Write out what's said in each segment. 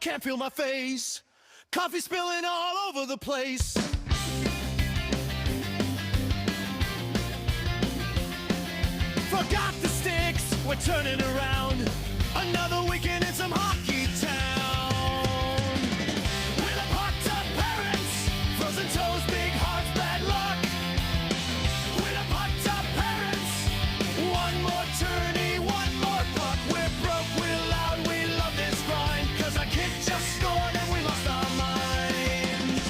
can't feel my face. Coffee spilling all over the place. Forgot the sticks, we're turning around. Another weekend in some hockey town. With a pucked up parents, frozen toes, big hearts, bad luck. With a pucked up parents, one more tourney, one more puck. We're broke, we're loud, we love this grind. Cause our kid just scored and we lost our minds.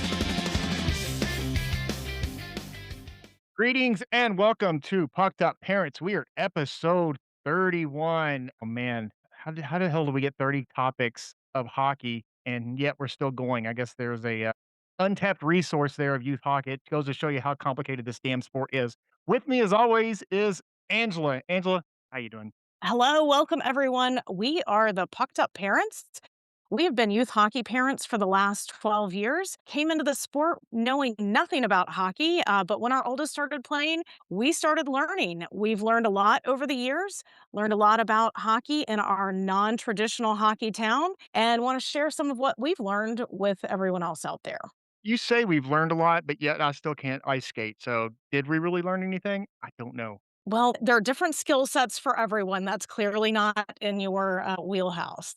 Greetings and welcome to Pucked Up Parents. We are episode 31. Oh man, how the hell do we get 30 topics of hockey and yet we're still going? I guess there's a untapped resource there of youth hockey. It goes to show you how complicated this damn sport is. With me as always is Angela. Angela, how you doing? Hello, welcome everyone. We are the Pucked Up Parents. We have been youth hockey parents for the last 12 years. Came into the sport knowing nothing about hockey, but when our oldest started playing, we started learning. We've learned a lot over the years, learned a lot about hockey in our non traditional hockey town, and want to share some of what we've learned with everyone else out there. You say we've learned a lot, but yet I still can't ice skate. So did we really learn anything? I don't know. Well, there are different skill sets for everyone. That's clearly not in your wheelhouse.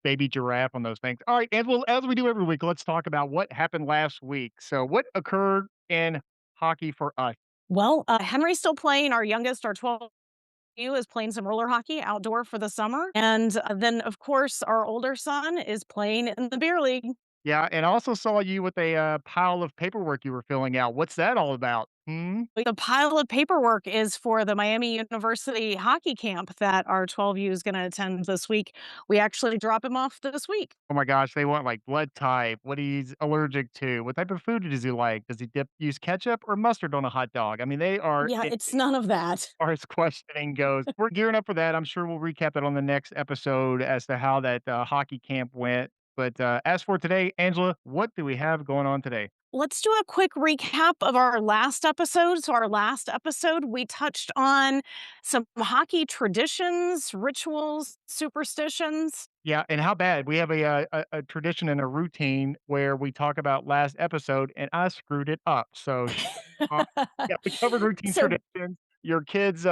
Baby giraffe on those things. All right, and well, as we do every week, let's talk about what happened last week. So, what occurred in hockey for us? Well, Henry's still playing. Our youngest, our 12 is playing some roller hockey outdoor for the summer. And then, of course, our older son is playing in the beer league. Yeah, and I also saw you with a pile of paperwork you were filling out. What's that all about? Hmm. The pile of paperwork is for the Miami University hockey camp that our 12U is going to attend this week. We actually drop him off this week. Oh my gosh, they want like blood type, what he's allergic to, what type of food does he like? Does he use ketchup or mustard on a hot dog? I mean, they are Yeah, it's none of that. far as questioning goes. We're gearing up for that. I'm sure we'll recap it on the next episode as to how that hockey camp went. But as for today, Angela, what do we have going on today? Let's do a quick recap of our last episode. So, our last episode, we touched on some hockey traditions, rituals, superstitions. Yeah, and how bad we have a tradition and a routine where we talk about last episode, and I screwed it up. So, uh, yeah, we covered routine So, traditions. Your kids'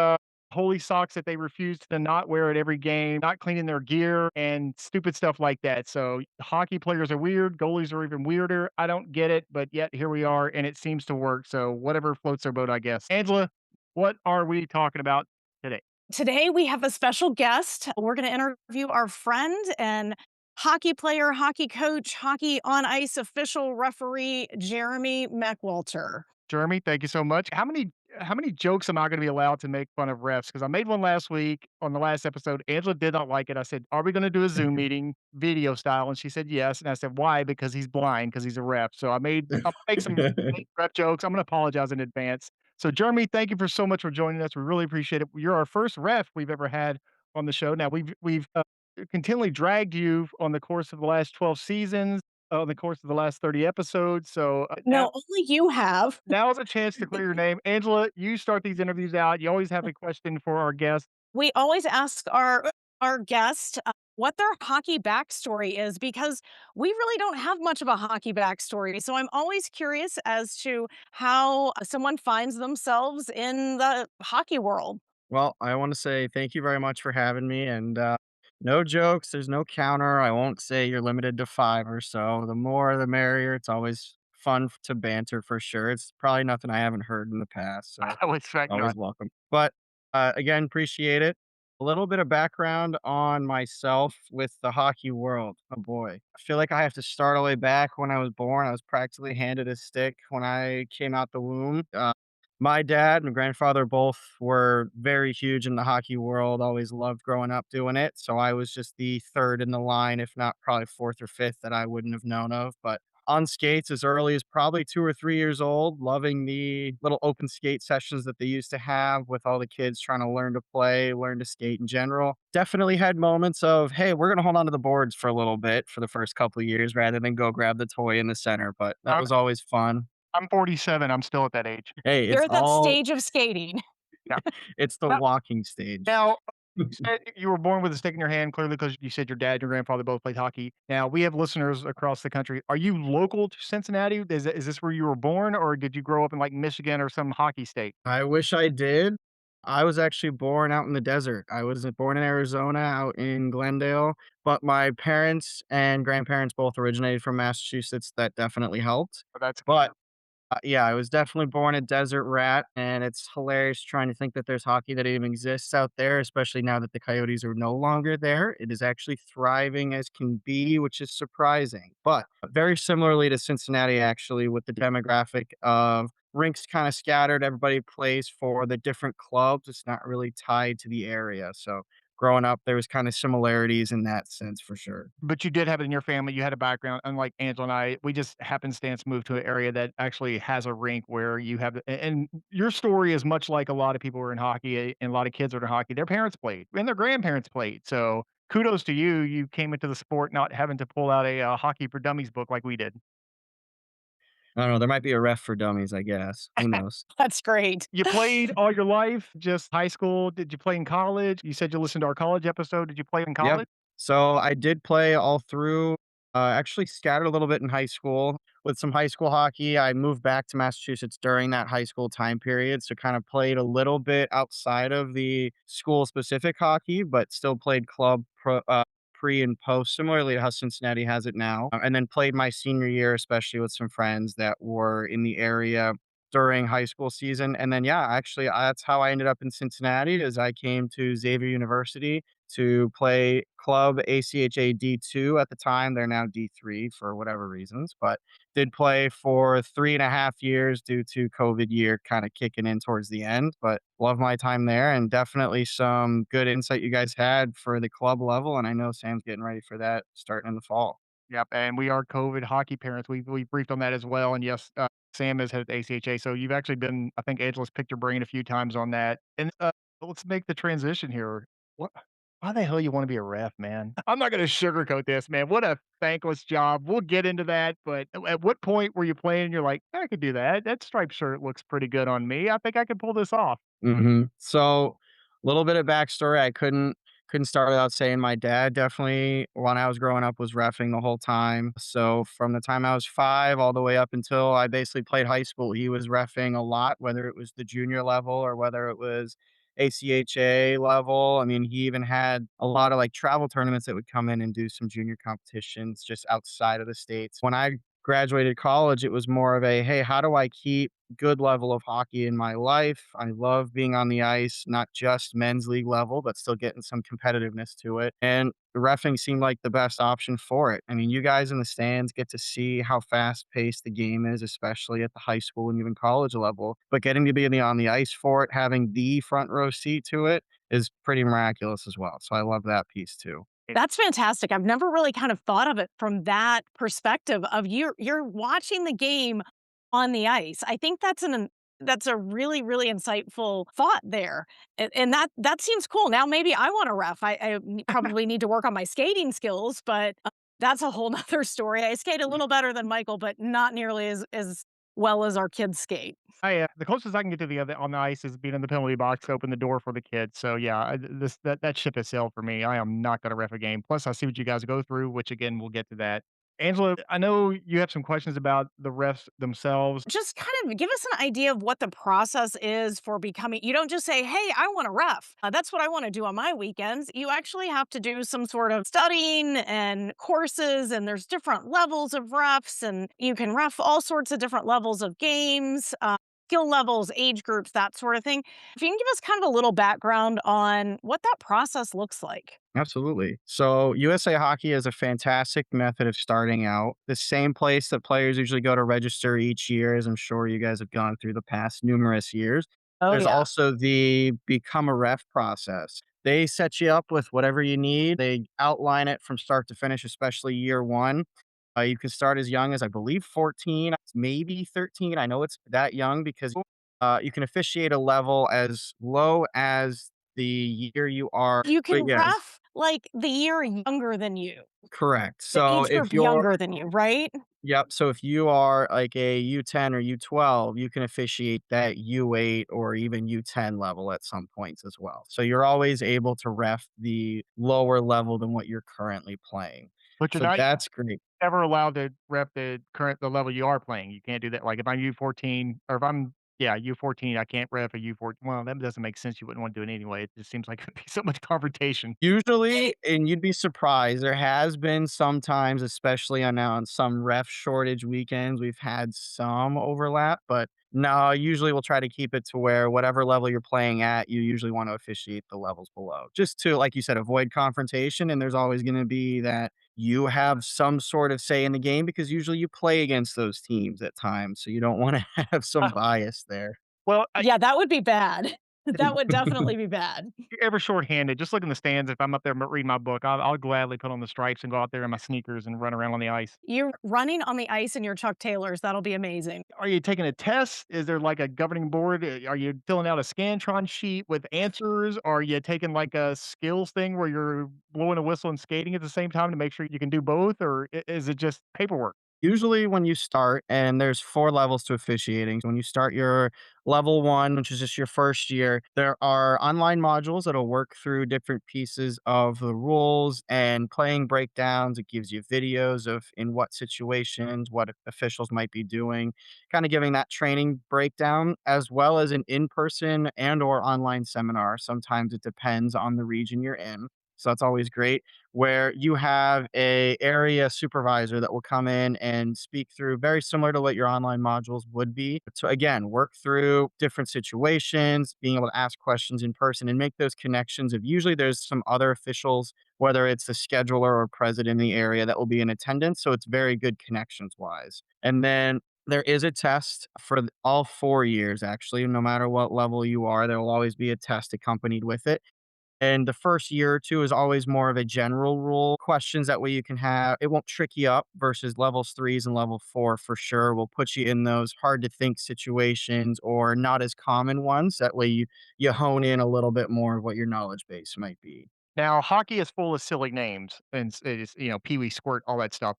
holy socks that they refuse to not wear at every game, not cleaning their gear, and stupid stuff like that. So, hockey players are weird. Goalies are even weirder. I don't get it, but yet here we are, and it seems to work. So, whatever floats their boat, I guess. Angela, what are we talking about today? today we have a special guest. We're going to interview our friend and hockey player, hockey coach, hockey on ice official referee, Jeremy MacWalter. Jeremy, thank you so much. How many jokes am I gonna be allowed to make fun of refs? Because I made one last week on the last episode. Angela did not like it. I said, "Are we gonna do a Zoom meeting, video style?" And she said, "Yes." And I said, "Why?" Because he's blind, because he's a ref. So I'll make some ref jokes. I'm gonna apologize in advance. So Jeremy, thank you for so much for joining us. We really appreciate it. You're our first ref we've ever had on the show. Now we've continually dragged you on the course of the last 12 seasons, on the course of the last 30 episodes. So now No, only you have. Now's a chance to clear your name. Angela, you start these interviews out. You always have a question for our guests. We always ask our guest what their hockey backstory is because we really don't have much of a hockey backstory. So I'm always curious as to how someone finds themselves in the hockey world. Well, I want to say thank you very much for having me. And no jokes, there's no counter. I won't say you're limited to five or so. The more, the merrier. It's always fun to banter for sure. It's probably nothing I haven't heard in the past. So I would expect not. always welcome. But again, appreciate it. A little bit of background on myself with the hockey world. Oh boy. I feel like I have to start all the way back when I was born. I was practically handed a stick when I came out the womb. My dad and grandfather both were very huge in the hockey world, always loved growing up doing it. So I was just the third in the line, if not probably fourth or fifth that I wouldn't have known of. But on skates as early as probably 2 or 3 years old, loving the little open skate sessions that they used to have with all the kids trying to learn to play, learn to skate in general. Definitely had moments of, hey, we're going to hold on to the boards for a little bit for the first couple of years rather than go grab the toy in the center. But that I'm, was always fun. I'm 47. I'm still at that age. Hey, You're it's at that all stage of skating. Yeah. it's the Now, walking stage. now, You said you were born with a stick in your hand, clearly because you said your dad and your grandfather both played hockey. Now, we have listeners across the country. Are you local to Cincinnati? Is this where you were born, or did you grow up in, like, Michigan or some hockey state? I wish I did. I was actually born out in the desert. I was born in Arizona, out in Glendale, but my parents and grandparents both originated from Massachusetts. That definitely helped. Or that's But yeah, I was definitely born a desert rat, and it's hilarious trying to think that there's hockey that even exists out there, especially now that the Coyotes are no longer there. It is actually thriving as can be, which is surprising. But very similarly to Cincinnati, actually, with the demographic of rinks kind of scattered, everybody plays for the different clubs. It's not really tied to the area. So growing up, there was kind of similarities in that sense for sure. but you did have it in your family, you had a background, unlike Angela and I, we just happenstance moved to an area that actually has a rink where you have and your story is much like a lot of people who are in hockey, and a lot of kids that are in hockey, their parents played and their grandparents played, so kudos to you, you came into the sport not having to pull out a, Hockey for Dummies book like we did. I don't know. There might be a ref for dummies, I guess. Who knows? That's great. You played all your life, just high school? Did you play in college? You said you listened to our college episode, did you play in Yep. college? So I did play all through, actually scattered a little bit in high school with some high school hockey. I moved back to Massachusetts during that high school time period. So kind of played a little bit outside of the school specific hockey, but still played pre and post, similarly to how Cincinnati has it now. And then played my senior year, especially with some friends that were in the area during high school season. And then, yeah, actually, that's how I ended up in Cincinnati. Is I came to Xavier University to play club ACHA D2 at the time. They're now D3 for whatever reasons, but did play for 3.5 years due to COVID year kind of kicking in towards the end. But love my time there and definitely some good insight you guys had for the club level. And I know Sam's getting ready for that starting in the fall. Yep, and we are COVID hockey parents. We briefed on that as well, and yes, Sam has had ACHA, so you've actually been I think Angela's picked your brain a few times on that, and, let's make the transition here. What why the hell you wanna be a ref, man? I'm not gonna sugarcoat this, man. What a thankless job. We'll get into that, but at what point were you playing and you're like, "I could do that. That striped shirt looks pretty good on me. I think I could pull this off." So, a little bit of backstory. I couldn't start without saying my dad definitely, when I was growing up, was reffing the whole time. So from the time I was 5 all the way up until I basically played high school, he was reffing a lot, whether it was the junior level or whether it was ACHA level. I mean, he even had a lot of like travel tournaments that would come in and do some junior competitions just outside of the states. When I graduated college, it was more of a, hey, how do I keep good level of hockey in my life? I love being on the ice, not just men's league level, but still getting some competitiveness to it. And the reffing seemed like the best option for it. I mean, you guys in the stands get to see how fast paced the game is, especially at the high school and even college level. But getting to be on the ice for it, having the front row seat to it is pretty miraculous as well. So I love that piece too. That's fantastic. I've never really kind of thought of it from that perspective of you're watching the game on the ice. I think that's a really, really insightful thought there. And that seems cool. Now maybe I want to ref. Probably need to work on my skating skills, but that's a whole nother story. I skate a little better than Michael, but not nearly as well as our kids skate. The closest I can get to the other on the ice is being in the penalty box to open the door for the kids. So yeah, that ship has sailed for me. I am not going to ref a game. Plus, I see what you guys go through, which again we'll get to that. Angela, I know you have some questions about the refs themselves. Just kind of give us an idea of what the process is for becoming. You don't just say, "Hey, I want to ref. That's what I want to do on my weekends." You actually have to do some sort of studying and courses, and there's different levels of refs, and you can ref all sorts of different levels of games, skill levels, age groups, that sort of thing. If you can give us kind of a little background on what that process looks like. Absolutely. So USA Hockey is a fantastic method of starting out. The same place that players usually go to register each year, as I'm sure you guys have gone through the past numerous years. Oh There's yeah. also the become a ref process. They set you up with whatever you need. They outline it from start to finish, especially year one. You can start as young as I believe 14, maybe 13. I know it's that young because you can officiate a level as low as the year you are. You But can yes, ref like the year younger than you. correct. The So age if group you're younger than you, right? Yep. So if you are like a U10 or U12, you can officiate that U8 or even U10 level at some points as well. So you're always able to ref the lower level than what you're currently playing. But you're So not that's great. ever allowed to rep the level you are playing. You can't do that. Like, if I'm U14 or if I'm yeah, U14, I can't rep a U14. Well, that doesn't make sense. You wouldn't want to do it anyway. It just seems like it'd be so much confrontation. Usually, and you'd be surprised, there has been sometimes, especially on some ref shortage weekends, we've had some overlap, but no, usually we'll try to keep it to where whatever level you're playing at, you usually want to officiate the levels below. Just to, like you said, avoid confrontation. And there's always going to be that you have some sort of say in the game because usually you play against those teams at times. So you don't want to have some bias there. Well, Yeah, that would be bad. That would definitely be bad. you're ever shorthanded, just look in the stands. If I'm up there reading my book, I'll gladly put on the stripes and go out there in my sneakers and run around on the ice. You're running on the ice in your Chuck Taylors, that'll be amazing. Are you taking a test? Is there like a governing board? Are you filling out a Scantron sheet with answers? Are you taking like a skills thing where you're blowing a whistle and skating at the same time to make sure you can do both? Or is it just paperwork? Usually when you start, and there's 4 levels to officiating. When you start your level 1, which is just your first year, there are online modules that'll work through different pieces of the rules and playing breakdowns. It gives you videos of in what situations, what officials might be doing, kinda giving that training breakdown, as well as an in-person and or online seminar. Sometimes it depends on the region you're in, so that's always great, where you have a area supervisor that will come in and speak through very similar to what your online modules would be. So again, work through different situations, being able to ask questions in person and make those connections of usually there's some other officials, whether it's the scheduler or president in the area that will be in attendance. So it's very good connections wise. And then there is a test for all 4 years, actually. No matter what level you are, there will always be a test accompanied with it. And the first year or 2 is always more of a general rule questions, that way you can have it won't trick you up versus levels 3s and level 4 for sure will put you in those hard to think situations or not as common ones. That way you hone in a little bit more of what your knowledge base might be. Now, hockey is full of silly names and it's, Pee Wee Squirt, all that stuff.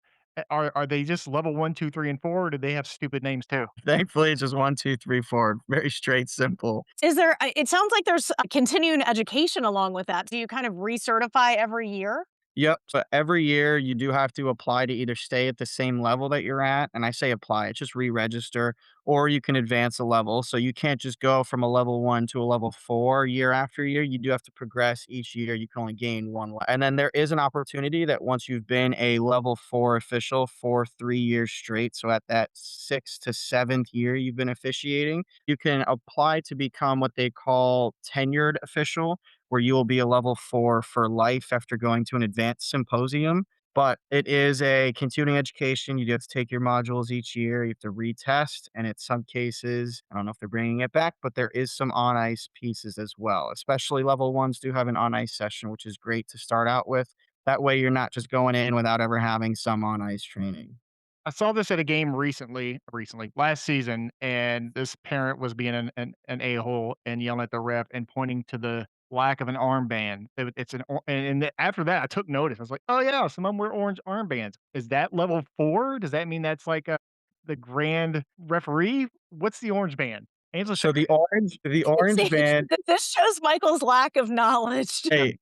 Are they just level one, 2, 3, and 4, or do they have stupid names too? Thankfully, it's just 1, 2, 3, 4. Very straight, simple. Is there it sounds like there's a continuing education along with that. Do you kind of recertify every year? Yep. So every year you do have to apply to either stay at the same level that you're at. And I say apply, it's just re-register, or you can advance a level. So you can't just go from a level 1 to a level 4 year after year. You do have to progress each year. You can only gain one. And then there is an opportunity that once you've been a level 4 official for 3 years straight, so at that 6th to 7th year you've been officiating, you can apply to become what they call tenured official, where you will be a level 4 for life after going to an advanced symposium. But it is a continuing education. You do have to take your modules each year. You have to retest. And in some cases, I don't know if they're bringing it back, but there is some on ice pieces as well. Especially level 1s do have an on ice session, which is great to start out with. That way, you're not just going in without ever having some on ice training. I saw this at a game last season, and this parent was being an a-hole and yelling at the ref and pointing to the lack of an armband. It's an or and after that, I took notice. I was like, "Oh, yeah, some of them wear orange armbands." Is that level 4? Does that mean that's like, the grand referee? What's the orange band? Angela said So the orange See, band, this shows Michael's lack of knowledge. hey,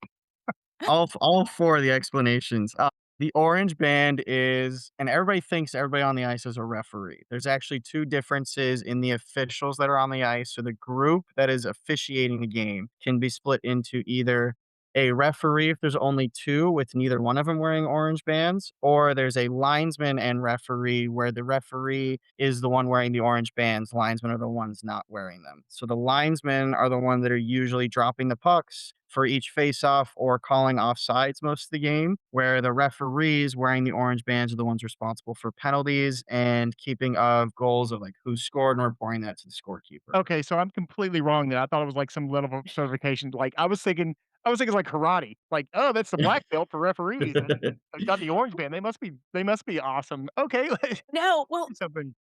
all 4 of the explanations. The orange band is, and everybody thinks everybody on the ice is a referee. There's actually 2 differences in the officials that are on the ice. So the group that is officiating the game can be split into either a referee if there's only 2 with neither one of them wearing orange bands, or there's a linesman and referee where the referee is the one wearing the orange bands, linesmen are the ones not wearing them. So the linesmen are the ones that are usually dropping the pucks for each face-off or calling offsides most of the game, where the referees wearing the orange bands are the ones responsible for penalties and keeping of goals of, like, who scored and reporting that to the scorekeeper. okay, so I'm completely wrong then. I thought it was like some level of certification. Like, I was thinking like karate. Like, "Oh, that's the black belt for referees, and I got the orange band. They must be awesome." Okay, No, well, something.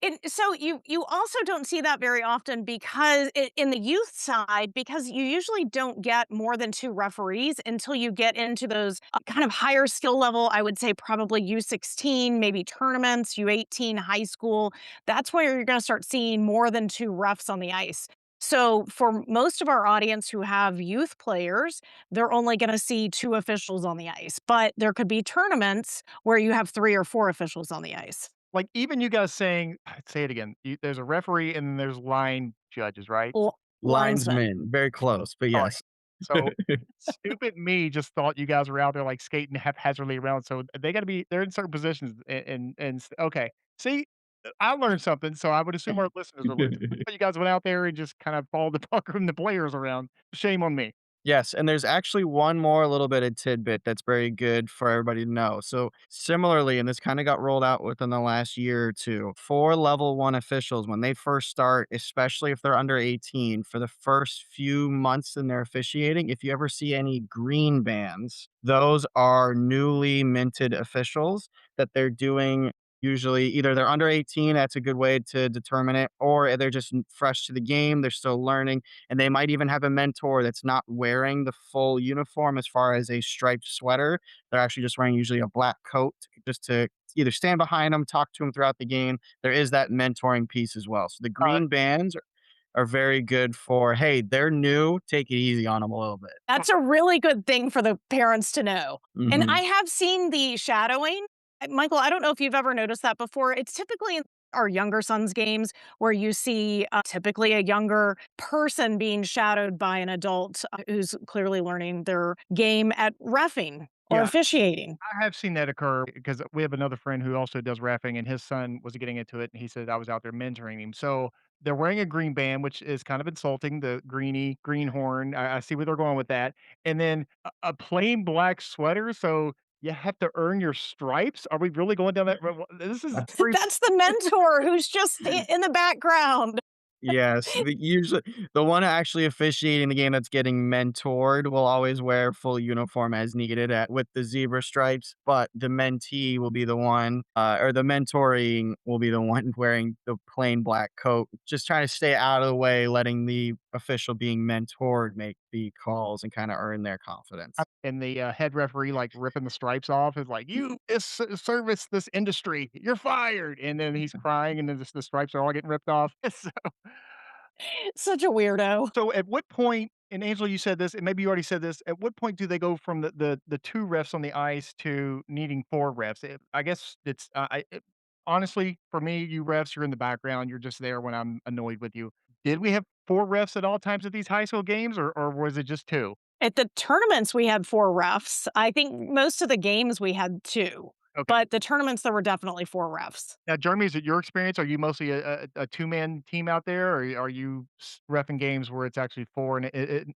And so you also don't see that very often because in the youth side, because you usually don't get more than 2 referees until you get into those, kind of higher skill level, I would say probably U16, maybe tournaments, U18, high school. That's where you're gonna start seeing more than 2 refs on the ice. So for most of our audience who have youth players, they're only gonna see 2 officials on the ice, but there could be tournaments where you have 3 or 4 officials on the ice. Like, even you guys saying say it again, there's a referee and then there's line judges, right? Linesmen. Linesmen, very close, but Alright. yes. So, stupid me just thought you guys were out there, like, skating haphazardly around, so they gotta be they're in certain positions okay. See, I learned something, so I would assume our listeners are learning. I thought you guys went out there and just kind of followed the puck from the players around. Shame on me. Yes, and there's actually one more little bit of tidbit that's very good for everybody to know. So, similarly, and this kind of got rolled out within the last year or two, for level one officials, when they first start, especially if they're under 18, for the first few months in their officiating, if you ever see any green bands, those are newly minted officials that they're doing. Usually, either they're under 18, that's a good way to determine it, or they're just fresh to the game, they're still learning and they might even have a mentor that's not wearing the full uniform as far as a striped sweater. They're actually just wearing usually a black coat just to either stand behind them, talk to them throughout the game. There is that mentoring piece as well. So the Uh, green bands are very good for, hey, they're new, take it easy on them a little bit. That's a really good thing for the parents to know. And Mhm. I have seen the shadowing. Michael, I don't know if you've ever noticed that before. It's typically in our younger son's games where you see typically a younger person being shadowed by an adult who's clearly learning their game at reffing or yeah. officiating. I have seen that occur because we have another friend who also does rapping, and his son was getting into it, and he said I was out there mentoring him. So they're wearing a green band, which is kind of insulting, the greenhorn. I see where they're going with that. And then a plain black sweater. So you have to earn your stripes. Are we really going down that road? This is very That's the mentor who's just in the background. Yes, the one actually officiating the game that's getting mentored will always wear full uniform as needed at with the zebra stripes, but the mentee will be the one, or the mentoring will be the one wearing the plain black coat, just trying to stay out of the way, letting the official being mentored make the calls and kinda earn their confidence. and the head referee like ripping the stripes off is like, you service this industry, you're fired. And then he's crying, and then the stripes are all getting ripped off. So Such a weirdo. So at what point, and Angela, you said this, and maybe you already said this, at what point do they go from the 2 refs on the ice to needing 4 refs? I guess it's, honestly, for me, you refs, you're in the background, you're just there when I'm annoyed with you. Did we have 4 refs at all times at these high school games, or was it just 2? At the tournaments, we had 4 refs. I think most of the games we had 2, Okay. but the tournaments, there were definitely 4 refs. Now, Jeremy, is it your experience? Are you mostly a two-man team out there, or are you reffing games where it's actually 4?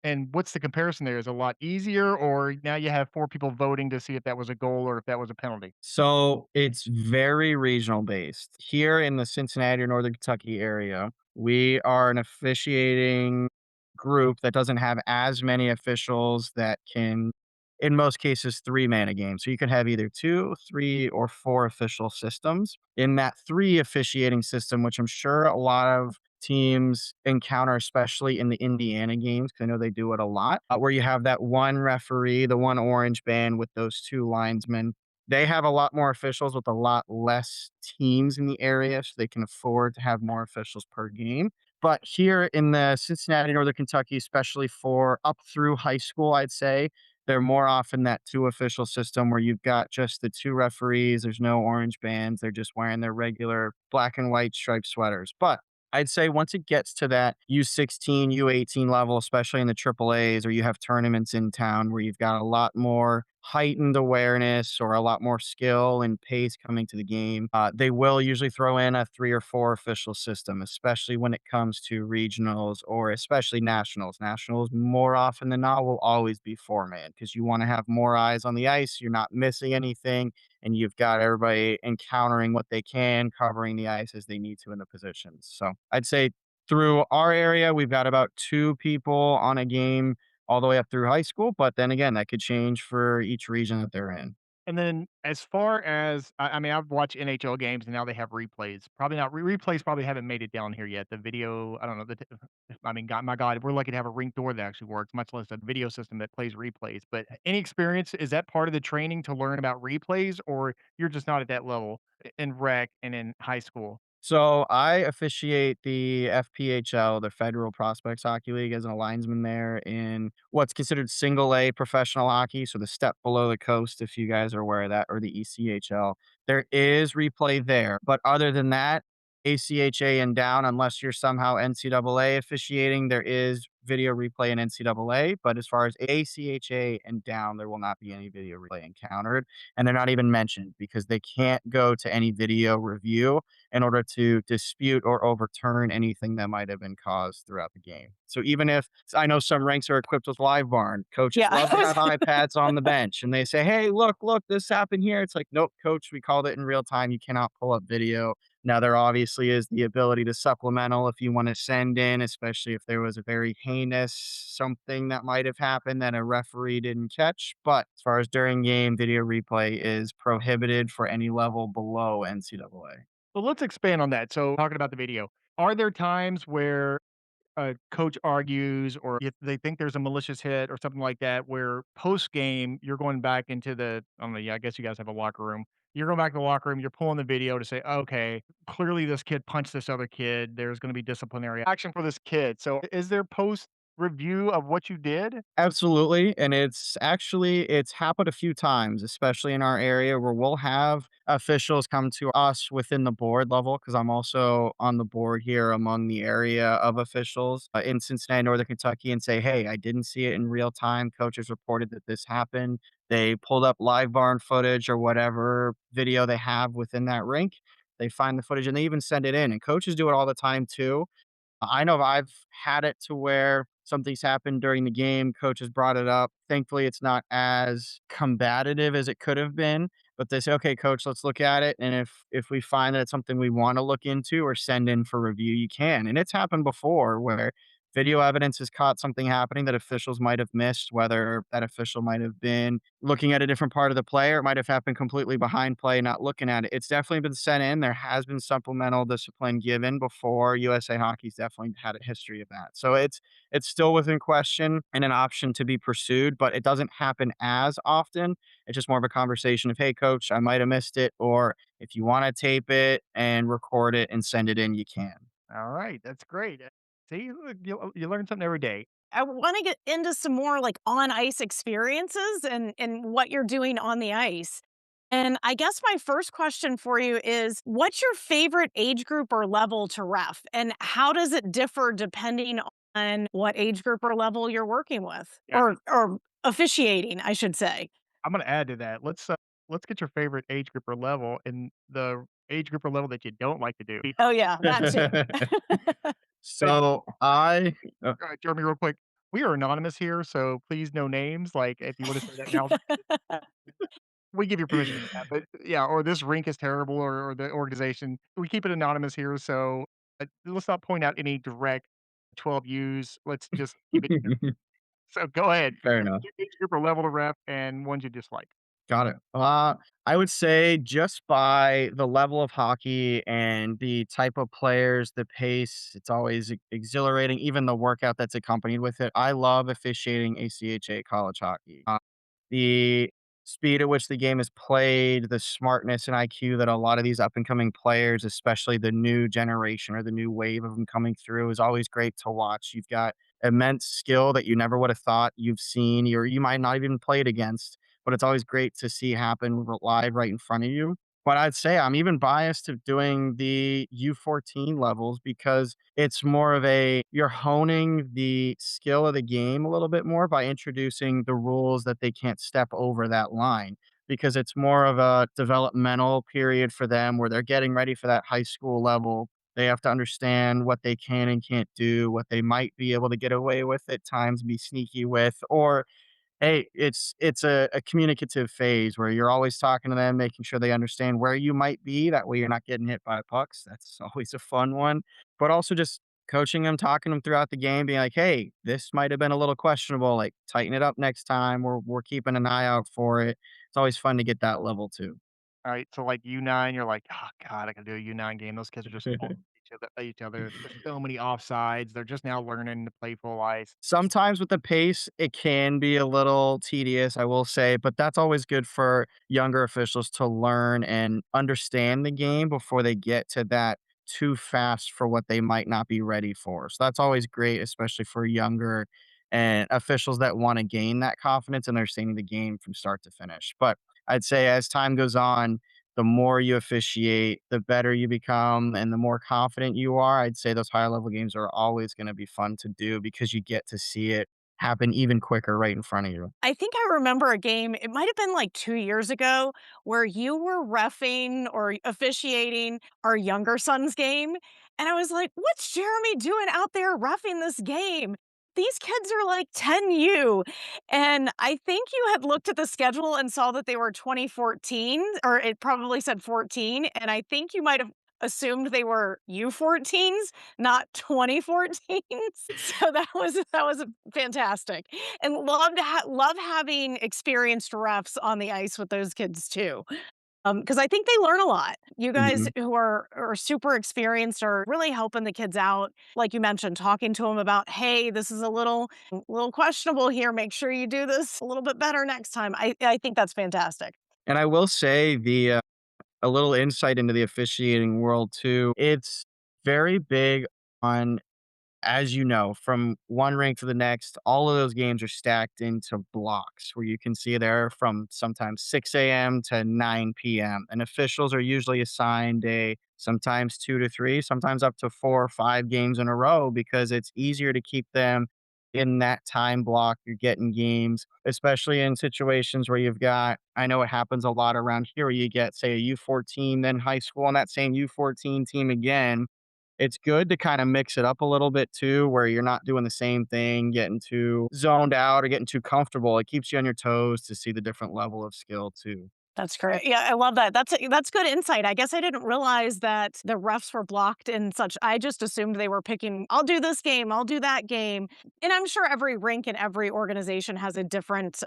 And what's the comparison there? Is it a lot easier, or now you have 4 people voting to see if that was a goal or if that was a penalty? So it's very regional based. Here in the Cincinnati or Northern Kentucky area, we are an officiating group that doesn't have as many officials that can, in most cases, three man a game. So you could have either two, three, or four official systems. In that three officiating system, which I'm sure a lot of teams encounter, especially in the Indiana games, because I know they do it a lot, where you have that one referee, the one orange band with those two linesmen. They have a lot more officials with a lot less teams in the area, so they can afford to have more officials per game. But here in the Cincinnati, Northern Kentucky, especially for up through high school, I'd say they're more often that two official system where you've got just the two referees. There's no orange bands. They're just wearing their regular black and white striped sweaters. But I'd say once it gets to that U16, U18 level, especially in the triple A's, or you have tournaments in town where you've got a lot more heightened awareness or a lot more skill and pace coming to the game, they will usually throw in a three or four official system, especially when it comes to regionals or especially nationals. Nationals, more often than not, will always be four man because you want to have more eyes on the ice. You're not missing anything and you've got everybody encountering what they can, covering the ice as they need to in the positions. So I'd say through our area, we've got about two people on a game all the way up through high school. But then again, that could change for each region that they're in. And then as far as I mean, I've watched NHL games and now they have replays. Probably not replays probably haven't made it down here yet. The video, I don't know. I mean, God, my God, we're lucky to have a rink door that actually works, much less a video system that plays replays. But any experience, is that part of the training to learn about replays, or you're just not at that level in rec and in high school? So I officiate the FPHL, the Federal Prospects Hockey League, as an linesman there in what's considered single A professional hockey. So the step below the coast, if you guys are aware of that, or the ECHL. There is replay there. But other than that, ACHA and down, unless you're somehow NCAA officiating, there is video replay in NCAA. But as far as ACHA and down, there will not be any video replay encountered. And they're not even mentioned because they can't go to any video review in order to dispute or overturn anything that might have been caused throughout the game. So even if I know some ranks are equipped with live barn, coaches Yeah. love to have iPads on the bench and they say, "Hey, look, this happened here." It's like, "Nope, coach, we called it in real time. You cannot pull up video." Now there obviously is the ability to supplemental if you want to send in, especially if there was a very heinous something that might have happened that a referee didn't catch. But as far as during game, video replay is prohibited for any level below NCAA. Well, let's expand on that. So, talking about the video, are there times where a coach argues or if they think there's a malicious hit or something like that, where post game you're going back into the I don't know, yeah, I guess you guys have a locker room. You're going back to the locker room, you're pulling the video to say, okay, clearly this kid punched this other kid. There's going to be disciplinary action for this kid. So is there post review of what you did? Absolutely, and it's happened a few times, especially in our area where we'll have officials come to us within the board level because I'm also on the board here among the area of officials in Cincinnati, Northern Kentucky, and say, "Hey, I didn't see it in real time. Coaches reported that this happened." They pulled up live barn footage or whatever video they have within that rink. They find the footage and they even send it in, and coaches do it all the time too. I know I've had it to where something's happened during the game, coach has brought it up. Thankfully, it's not as combative as it could have been, but they say, "Okay, coach, let's look at it, and if we find that it's something we wanna look into or send in for review, you can." And it's happened before where video evidence has caught something happening that officials might have missed, whether that official might have been looking at a different part of the play or it might have happened completely behind play, not looking at it. It's definitely been sent in. There has been supplemental discipline given before. USA Hockey's definitely had a history of that. So it's still within question and an option to be pursued, but it doesn't happen as often. It's just more of a conversation of, "Hey, coach, I might have missed it," or if you want to tape it and record it and send it in, you can. All right, that's great. See, look, you learn something every day. I want to get into some more like on ice experiences and what you're doing on the ice. And I guess my first question for you is what's your favorite age group or level to ref? And how does it differ depending on what age group or level you're working with? Yeah, Or officiating, I should say. I'm gonna add to that. Let's get your favorite age group or level and the age group or level that you don't like to do. Oh yeah, that too. So I Jeremy, real quick, we are anonymous here, so please no names. Like if you want to say that now, we give you permission to do that. But yeah, or this rink is terrible, or the organization. We keep it anonymous here, so let's not point out any direct 12 U's. Let's just keep it. So go ahead. fair enough. Age group or level to rep, and ones you dislike. Got it. I would say just by the level of hockey and the type of players, the pace, it's always exhilarating, even the workout that's accompanied with it. I love officiating ACHA college hockey. The speed at which the game is played, the smartness and IQ that a lot of these up and coming players, especially the new generation or the new wave of them coming through, is always great to watch. You've got immense skill that you never would have thought you've seen, or you might not even played against, but it's always great to see happen live right in front of you. But I'd say I'm even biased to doing the U14 levels because it's more of you're honing the skill of the game a little bit more by introducing the rules that they can't step over that line because it's more of a developmental period for them where they're getting ready for that high school level. They have to understand what they can and can't do, what they might be able to get away with at times, be sneaky with, or hey, it's a communicative phase where you're always talking to them, making sure they understand where you might be, that way you're not getting hit by pucks, that's always a fun one, but also just coaching them, talking to them throughout the game, being like, "Hey, this might have been a little questionable. Like, tighten it up next time. We're keeping an eye out for it." It's always fun to get that level too. Alright, so, like, U9, you're like, "Oh god, I gotta do a U9 game." Those kids are just falling each other. There's so many offsides. They're just now learning to play full ice. Sometimes with the pace, it can be a little tedious, I will say, but that's always good for younger officials to learn and understand the game before they get to that too fast for what they might not be ready for. So that's always great, especially for younger and officials that want to gain that confidence and understanding the game from start to finish. But I'd say as time goes on, the more you officiate, the better you become and the more confident you are. I'd say those higher level games are always going to be fun to do because you get to see it happen even quicker right in front of you. I think I remember a game, it might have been like 2 years ago, where you were reffing or officiating our younger son's game, and I was like, "What's Jeremy doing out there reffing this game? These kids are like 10U." And I think you had looked at the schedule and saw that they were 2014, or it probably said 14, and I think you might have assumed they were U14s, not 2014s. So that was fantastic, and love having experienced refs on the ice with those kids too, because I think they learn a lot. You guys Mhm. who are super experienced are really helping the kids out, like you mentioned, talking to them about, "Hey, this is a little questionable here. Make sure you do this a little bit better next time." I think that's fantastic. And I will say a little insight into the officiating world too. It's very big on, as you know, from one rink to the next, all of those games are stacked into blocks where you can see there from sometimes 6 a.m. to 9 p.m. And officials are usually assigned a sometimes 2 to 3, sometimes up to 4 or 5 games in a row because it's easier to keep them in that time block. You're getting games, especially in situations where you've got, I know it happens a lot around here where you get, say, a U14, then high school on that same U14 team again. It's good to kinda mix it up a little bit too, where you're not doing the same thing, getting too zoned out or getting too comfortable. It keeps you on your toes to see the different level of skill too. That's great. Yeah, I love that. That's good insight. I guess I didn't realize that the refs were blocked and such. I just assumed they were picking, "I'll do this game, I'll do that game." And I'm sure every rink and every organization has a different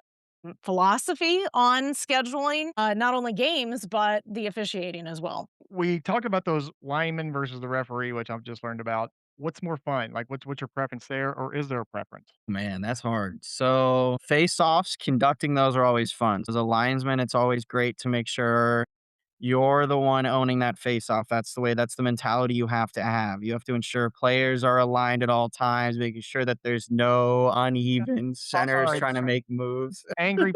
philosophy on scheduling, not only games, but the officiating as well. We talked about those linemen versus the referee, which I've just learned about. What's more fun? Like, what's your preference there, or is there a preference? Man, that's hard. So, face-offs, conducting those are always fun. As a linesman, it's always great to make sure you're the one owning that face-off. That's the mentality you have to have. You have to ensure players are aligned at all times, making sure that there's no uneven centers Alright, trying to make moves. angry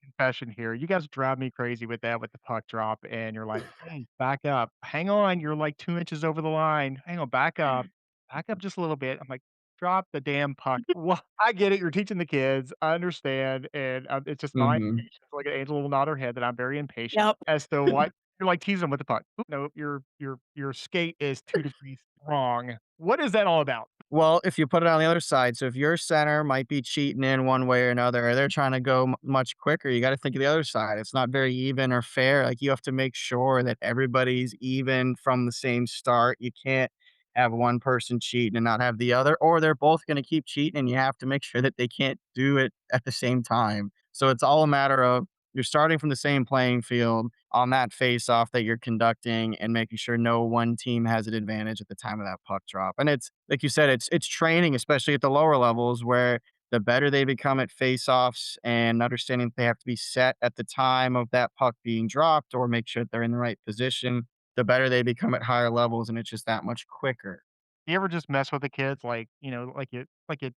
confession here. You guys drive me crazy with that with the puck drop, and you're like, "Hey, back up. Hang on, you're like 2 inches over the line. Hang on, back up. Back up just a little bit." I'm like, "Drop the damn puck." Well, I get it, you're teaching the kids, I understand, and, it's just my Mhm. impatience, like an angel will nod her head that I'm very impatient Yep. as to what you're like teasing them with the puck. "Oop, no, your skate is 2 degrees wrong." What is that all about? Well, if you put it on the other side, so if your center might be cheating in one way or another, or they're trying to go much quicker, you got to think of the other side. It's not very even or fair. Like you have to make sure that everybody's even from the same start. You can't have one person cheating and not have the other, or they're both going to keep cheating, and you have to make sure that they can't do it at the same time. So it's all a matter of you're starting from the same playing field on that face off that you're conducting and making sure no one team has an advantage at the time of that puck drop. And it's like you said, it's training, especially at the lower levels where the better they become at face offs and understanding that they have to be set at the time of that puck being dropped or make sure that they're in the right position, the better they become at higher levels and it's just that much quicker. You ever just mess with the kids, like, like you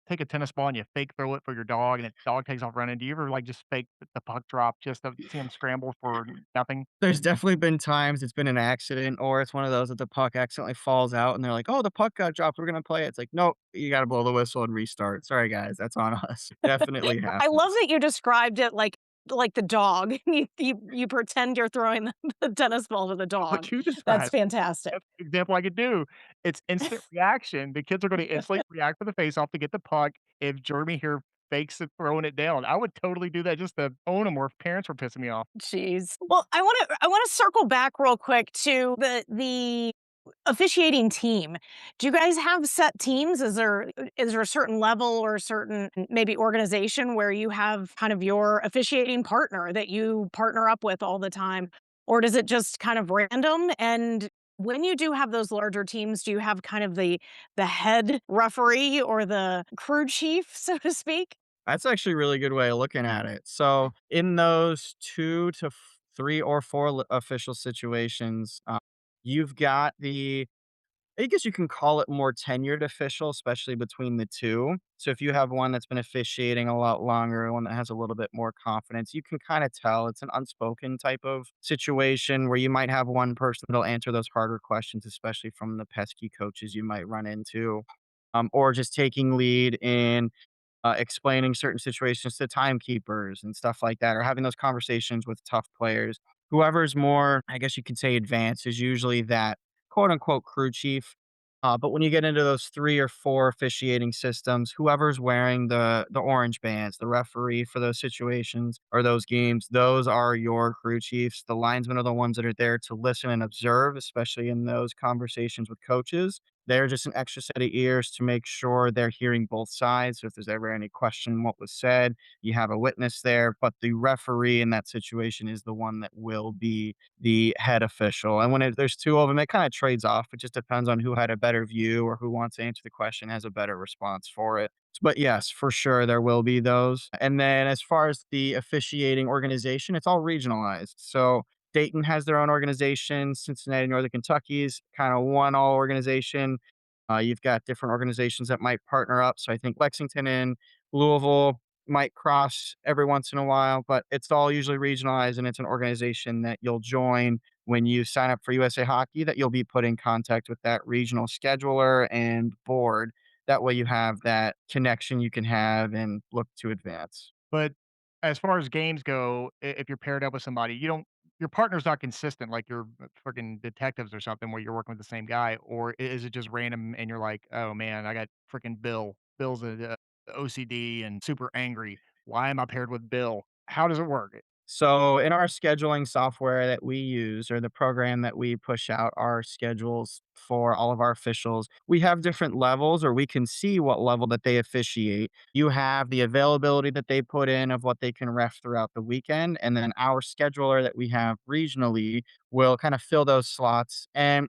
take a tennis ball and you fake throw it for your dog, and the dog takes off running? Do you ever, like, just fake the puck drop just to see them scramble for nothing? There's definitely been times it's been an accident or it's one of those that the puck accidentally falls out and they're like, "Oh, the puck got dropped. We're gonna play it." It's like, "Nope, you gotta blow the whistle and restart. Sorry, guys, that's on us." Definitely I love happens. that you described it like the dog. You pretend you're throwing the tennis ball to the dog. What you That's described, fantastic. that's an example I could do. It's instant reaction. The kids are gonna instantly react for the faceoff to get the puck if Jeremy here fakes it throwing it down. I would totally do that just to own them, or if parents were pissing me off. Jeez. Well, I wanna circle back real quick to the Officiating team. Do you guys have set teams? Is there a certain level or a certain maybe organization where you have kind of your officiating partner that you partner up with all the time? Or does it just kind of random? And when you do have those larger teams, do you have kind of the head referee or the crew chief, so to speak? That's actually a really good way of looking at it. So, in those 2 to 3 or 4 official situations, you've got I guess you can call it more tenured official, especially between the 2. So if you have one that's been officiating a lot longer, one that has a little bit more confidence, you can kinda tell it's an unspoken type of situation where you might have one person that'll answer those harder questions, especially from the pesky coaches you might run into, or just taking lead in explaining certain situations to timekeepers and stuff like that, or having those conversations with tough players. Whoever's more, I guess you could say, advanced is usually that quote unquote crew chief. But when you get into those 3 or 4 officiating systems, whoever's wearing the orange bands, the referee for those situations or those games, those are your crew chiefs. The linesmen are the ones that are there to listen and observe, especially in those conversations with coaches. They're just an extra set of ears to make sure they're hearing both sides. So if there's ever any question what was said, you have a witness there. But the referee in that situation is the one that will be the head official. And when there's 2 of them, it kind of trades off. It just depends on who had a better view or who wants to answer the question has a better response for it. But yes, for sure, there will be those. And then as far as the officiating organization, it's all regionalized. So Dayton has their own organization. Cincinnati, Northern Kentucky is kind of one all organization. You've got different organizations that might partner up. So I think Lexington and Louisville might cross every once in a while, but it's all usually regionalized and it's an organization that you'll join when you sign up for USA Hockey that you'll be put in contact with that regional scheduler and board. That way you have that connection you can have and look to advance. But as far as games go, if you're paired up with somebody, you don't your partner's not consistent like your freaking detectives or something where you're working with the same guy, or is it just random and you're like, "Oh, man, I got freaking Bill. Bill's OCD and super angry. Why am I paired with Bill?" How does it work? So in our scheduling software that we use or the program that we push out our schedules for all of our officials, we have different levels or we can see what level that they officiate. You have the availability that they put in of what they can ref throughout the weekend. And then our scheduler that we have regionally will kind of fill those slots. And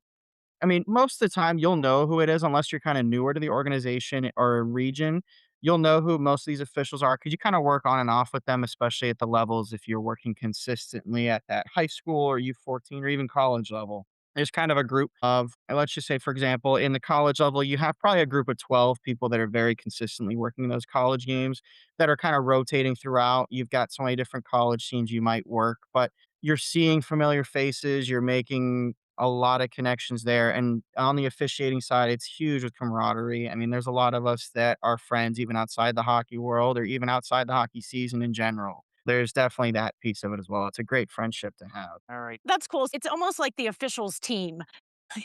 I mean, most of the time, you'll know who it is unless you're kinda newer to the organization or region. You'll know who most of these officials are because you kinda work on and off with them, especially at the levels if you're working consistently at that high school or U14 or even college level. There's kind of a group of let's just say, for example, in the college level, you have probably a group of 12 people that are very consistently working those college games that are kinda rotating throughout. You've got so many different college teams you might work, but you're seeing familiar faces, you're making a lot of connections there. And on the officiating side, it's huge with camaraderie. I mean, there's a lot of us that are friends even outside the hockey world or even outside the hockey season in general. There's definitely that piece of it as well. It's a great friendship to have. Alright. That's cool. It's almost like the officials team.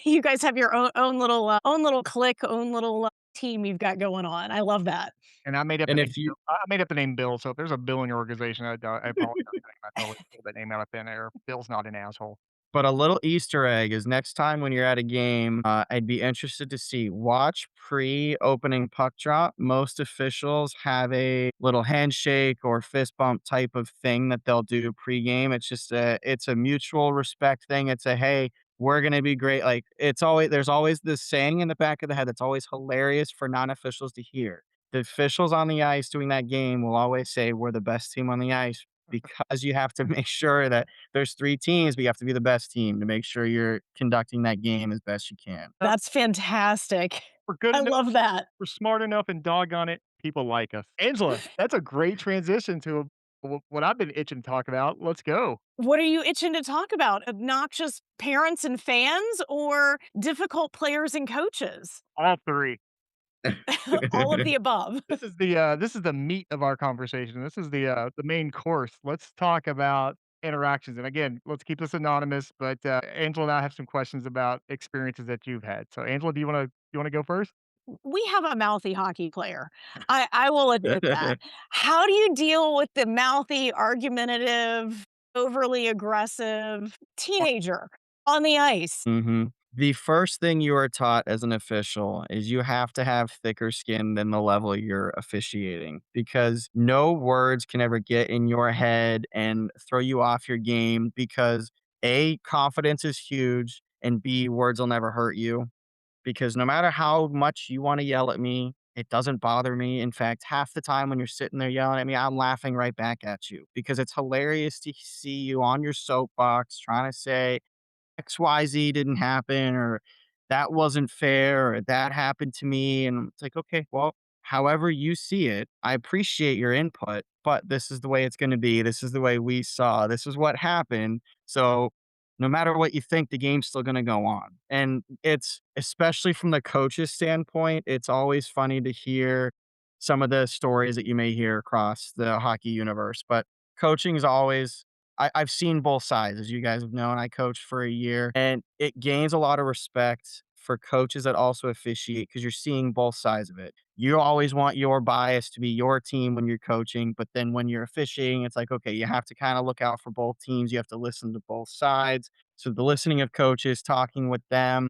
You guys have your own little clique, own little team you've got going on. I love that. And I made up the And name if you Bill. I made up the name Bill, so if there's a Bill in your organization, I apologize. I totally pulled that name out of thin air. Bill's not an asshole. But a little Easter egg is next time when you're at a game, I'd be interested to see watch pre-opening puck drop. Most officials have a little handshake or fist bump type of thing that they'll do pregame. It's a mutual respect thing. It's a hey, we're gonna be great. Like there's always this saying in the back of the head that's always hilarious for non-officials to hear. The officials on the ice doing that game will always say we're the best team on the ice because you have to make sure that there's 3 teams, but you have to be the best team to make sure you're conducting that game as best you can. That's fantastic. We're good I enough, love that. we're smart enough, and doggone it, people like us. Angela, that's a great transition to what I've been itching to talk about. Let's go. What are you itching to talk about? Obnoxious parents and fans or difficult players and coaches? All 3. All of the above. This is the meat of our conversation. This is the main course. Let's talk about interactions, and again, let's keep this anonymous, but, Angela and I have some questions about experiences that you've had. So, Angela, do you wanna go first? We have a mouthy hockey player. I will admit that. How do you deal with the mouthy, argumentative, overly aggressive teenager on the ice? Mhm. The first thing you are taught as an official is you have to have thicker skin than the level you're officiating, because no words can ever get in your head and throw you off your game because A, confidence is huge, and B, words will never hurt you. Because no matter how much you want to yell at me, it doesn't bother me. In fact, half the time when you're sitting there yelling at me, I'm laughing right back at you because it's hilarious to see you on your soapbox trying to say, XYZ didn't happen or that wasn't fair or that happened to me. And it's like, okay, well, however you see it, I appreciate your input, but this is the way it's going to be. This is the way we saw. This is what happened. So no matter what you think, the game's still going to go on. And it's especially from the coach's standpoint, it's always funny to hear some of the stories that you may hear across the hockey universe. But coaching is always I've seen both sides, as you guys have known. I coached for a year, and it gains a lot of respect for coaches that also officiate because you're seeing both sides of it. You always want your bias to be your team when you're coaching, but then when you're officiating, it's like, okay, you have to kind of look out for both teams. You have to listen to both sides. So the listening of coaches, talking with them,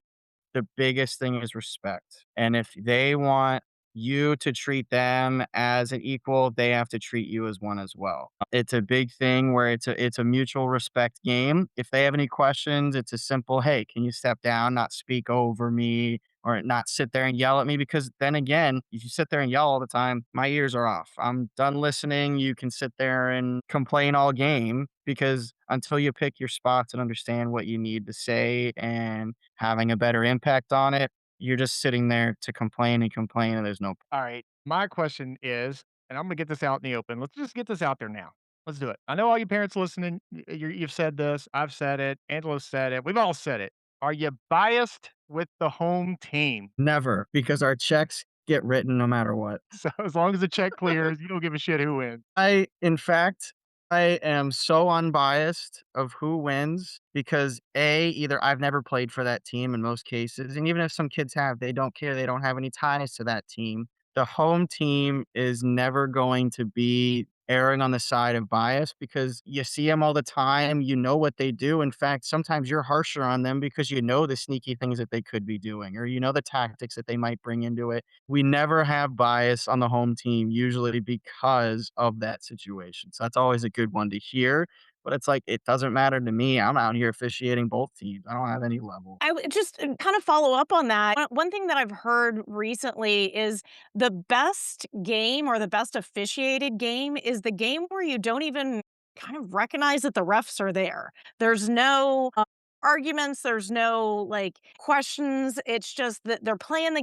the biggest thing is respect. And if they want you to treat them as an equal, they have to treat you as one as well. It's a big thing where it's a mutual respect game. If they have any questions, it's a simple, "Hey, can you step down, not speak over me or not sit there and yell at me?" Because then again, if you sit there and yell all the time, my ears are off. I'm done listening. You can sit there and complain all game because until you pick your spots and understand what you need to say and having a better impact on it, you're just sitting there to complain and complain, and there's no. All right. My question is, and I'm gonna get this out in the open. Let's just get this out there now. Let's do it. I know all you parents listening, you've said this. I've said it. Angela's said it. We've all said it. Are you biased with the home team? Never, because our checks get written no matter what. So as long as the check clears, you don't give a shit who wins. In fact, I am so unbiased of who wins because A, either I've never played for that team in most cases, and even if some kids have, they don't care. They don't have any ties to that team. The home team is never going to be erring on the side of bias because you see them all the time. You know what they do. In fact, sometimes you're harsher on them because you know the sneaky things that they could be doing, or you know the tactics that they might bring into it. We never have bias on the home team, usually because of that situation. So that's always a good one to hear. But it's like, it doesn't matter to me. I'm out here officiating both teams. I don't have any level. I would just kind of follow up on that. One thing that I've heard recently is the best game or the best officiated game is the game where you don't even kind of recognize that the refs are there. There's no arguments, there's no like questions. It's just that they're playing the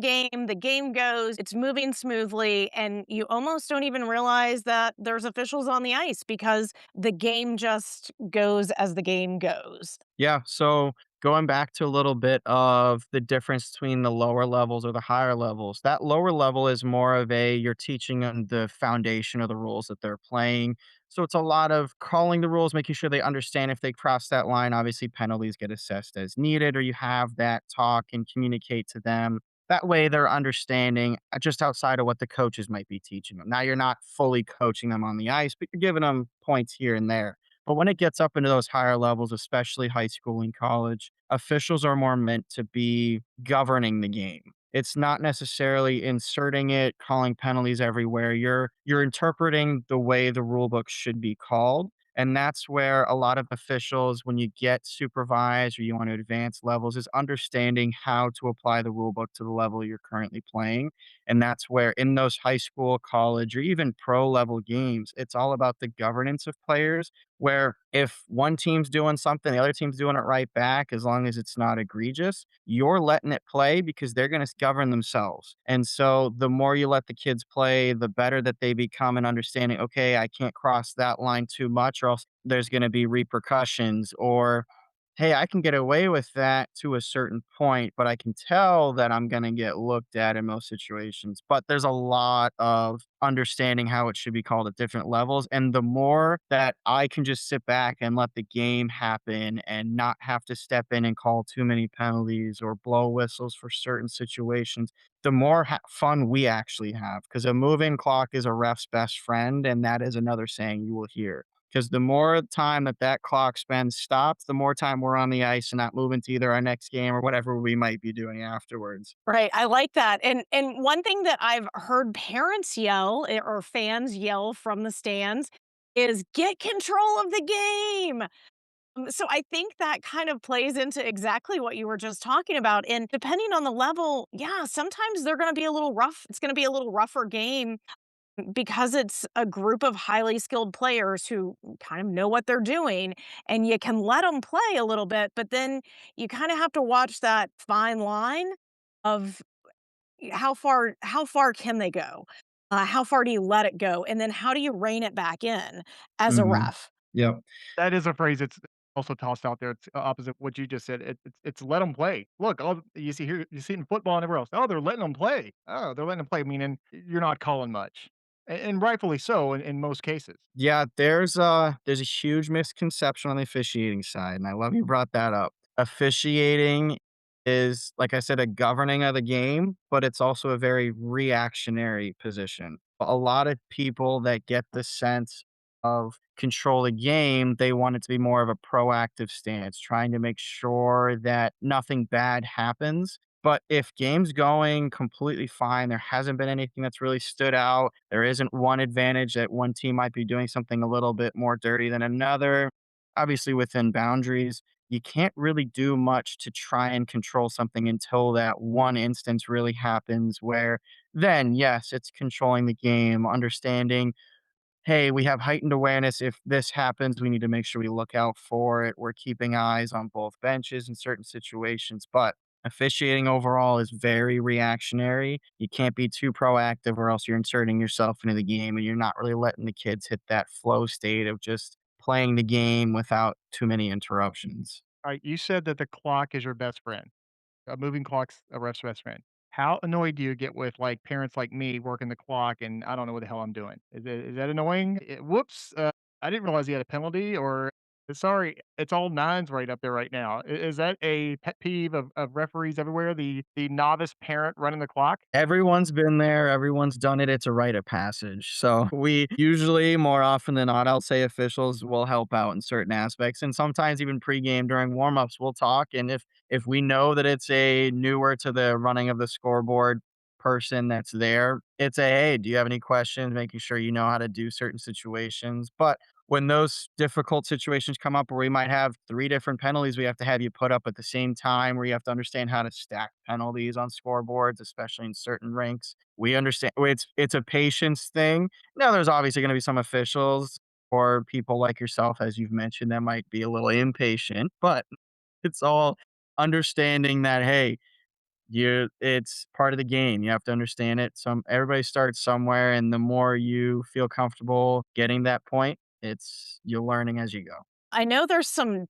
game goes, it's moving smoothly, and you almost don't even realize that there's officials on the ice because the game just goes as the game goes. Yeah. So going back to a little bit of the difference between the lower levels or the higher levels, that lower level is more of you're teaching them the foundation of the rules that they're playing. So it's a lot of calling the rules, making sure they understand if they cross that line. Obviously, penalties get assessed as needed, or you have that talk and communicate to them. That way, they're understanding just outside of what the coaches might be teaching them. Now, you're not fully coaching them on the ice, but you're giving them points here and there. But when it gets up into those higher levels, especially high school and college, officials are more meant to be governing the game. It's not necessarily inserting it, calling penalties everywhere. You're interpreting the way the rule book should be called. And that's where a lot of officials, when you get supervised or you want to advance levels, is understanding how to apply the rule book to the level you're currently playing. And that's where in those high school, college, or even pro level games, it's all about the governance of players where if one team's doing something, the other team's doing it right back, as long as it's not egregious, you're letting it play because they're going to govern themselves. And so the more you let the kids play, the better that they become in understanding, okay, I can't cross that line too much or else there's going to be repercussions, or hey, I can get away with that to a certain point, but I can tell that I'm going to get looked at in most situations. But there's a lot of understanding how it should be called at different levels. And the more that I can just sit back and let the game happen and not have to step in and call too many penalties or blow whistles for certain situations, the more fun we actually have. Because a moving clock is a ref's best friend. And that is another saying you will hear. because the more time that that clock spends stopped, the more time we're on the ice and not moving to either our next game or whatever we might be doing afterwards. Right, I like that, and one thing that I've heard parents yell, or fans yell from the stands is, "Get control of the game!" So I think that kind of plays into exactly what you were just talking about, and depending on the level, yeah, sometimes they're gonna be a little rough. It's gonna be a little rougher game because it's a group of highly skilled players who kind of know what they're doing, and you can let them play a little bit, but then you kinda have to watch that fine line of how far can they go? How far do you let it go? And then how do you rein it back in as a Mhm. ref? Yep. That is a phrase that's also tossed out there. It's opposite what you just said. It's let them play. Look, all you see here, you see it in football and everywhere else. Oh, they're letting them play. Oh, they're letting them play. Meaning you're not calling much, and rightfully so in most cases. Yeah, there's a huge misconception on the officiating side, and I love you brought that up. Officiating is, like I said, a governing of the game, but it's also a very reactionary position. A lot of people that get the sense of control the game, they want it to be more of a proactive stance, trying to make sure that nothing bad happens. But if game's going completely fine, there hasn't been anything that's really stood out, there isn't one advantage that one team might be doing something a little bit more dirty than another, obviously within boundaries, you can't really do much to try and control something until that one instance really happens where then, yes, it's controlling the game, understanding, hey, we have heightened awareness. If this happens, we need to make sure we look out for it. We're keeping eyes on both benches in certain situations. But officiating overall is very reactionary. You can't be too proactive, or else you're inserting yourself into the game and you're not really letting the kids hit that flow state of just playing the game without too many interruptions. All right, you said that the clock is your best friend. A moving clock's a ref's best friend. How annoyed do you get with, like, parents like me working the clock and I don't know what the hell I'm doing? Is that annoying? Whoops, I didn't realize you had a penalty or sorry, it's all nines right up there right now. Is that a pet peeve of referees everywhere? The novice parent running the clock? Everyone's been there, everyone's done it, it's a rite of passage. So, we usually, more often than not, I'll say officials will help out in certain aspects, and sometimes even pregame during warmups, we'll talk, and if we know that it's a newer to the running of the scoreboard person that's there, it's a, "Hey, do you have any questions?" Making sure you know how to do certain situations, but when those difficult situations come up where we might have 3 different penalties we have to have you put up at the same time, where you have to understand how to stack penalties on scoreboards, especially in certain rinks. We understand it's a patience thing. Now, there's obviously gonna be some officials or people like yourself, as you've mentioned, that might be a little impatient, but it's all understanding that, hey, it's part of the game. You have to understand it. Everybody starts somewhere, and the more you feel comfortable getting that point, it's you're learning as you go. I know there's some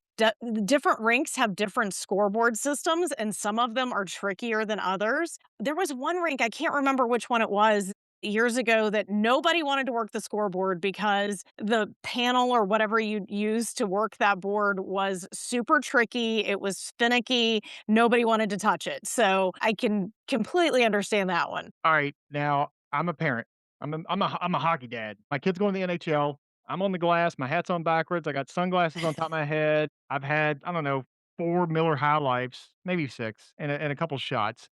different rinks have different scoreboard systems, and some of them are trickier than others. There was one rink, I can't remember which one it was, years ago that nobody wanted to work the scoreboard because the panel or whatever you use to work that board was super tricky. It was finicky. Nobody wanted to touch it. So I can completely understand that one. All right, now I'm a parent. I'm a hockey dad. My kid's going to the NHL. I'm on the glass. My hat's on backwards. I got sunglasses on top of my head. I've had I don't know 4 Miller High Lifes, maybe 6, and a couple shots.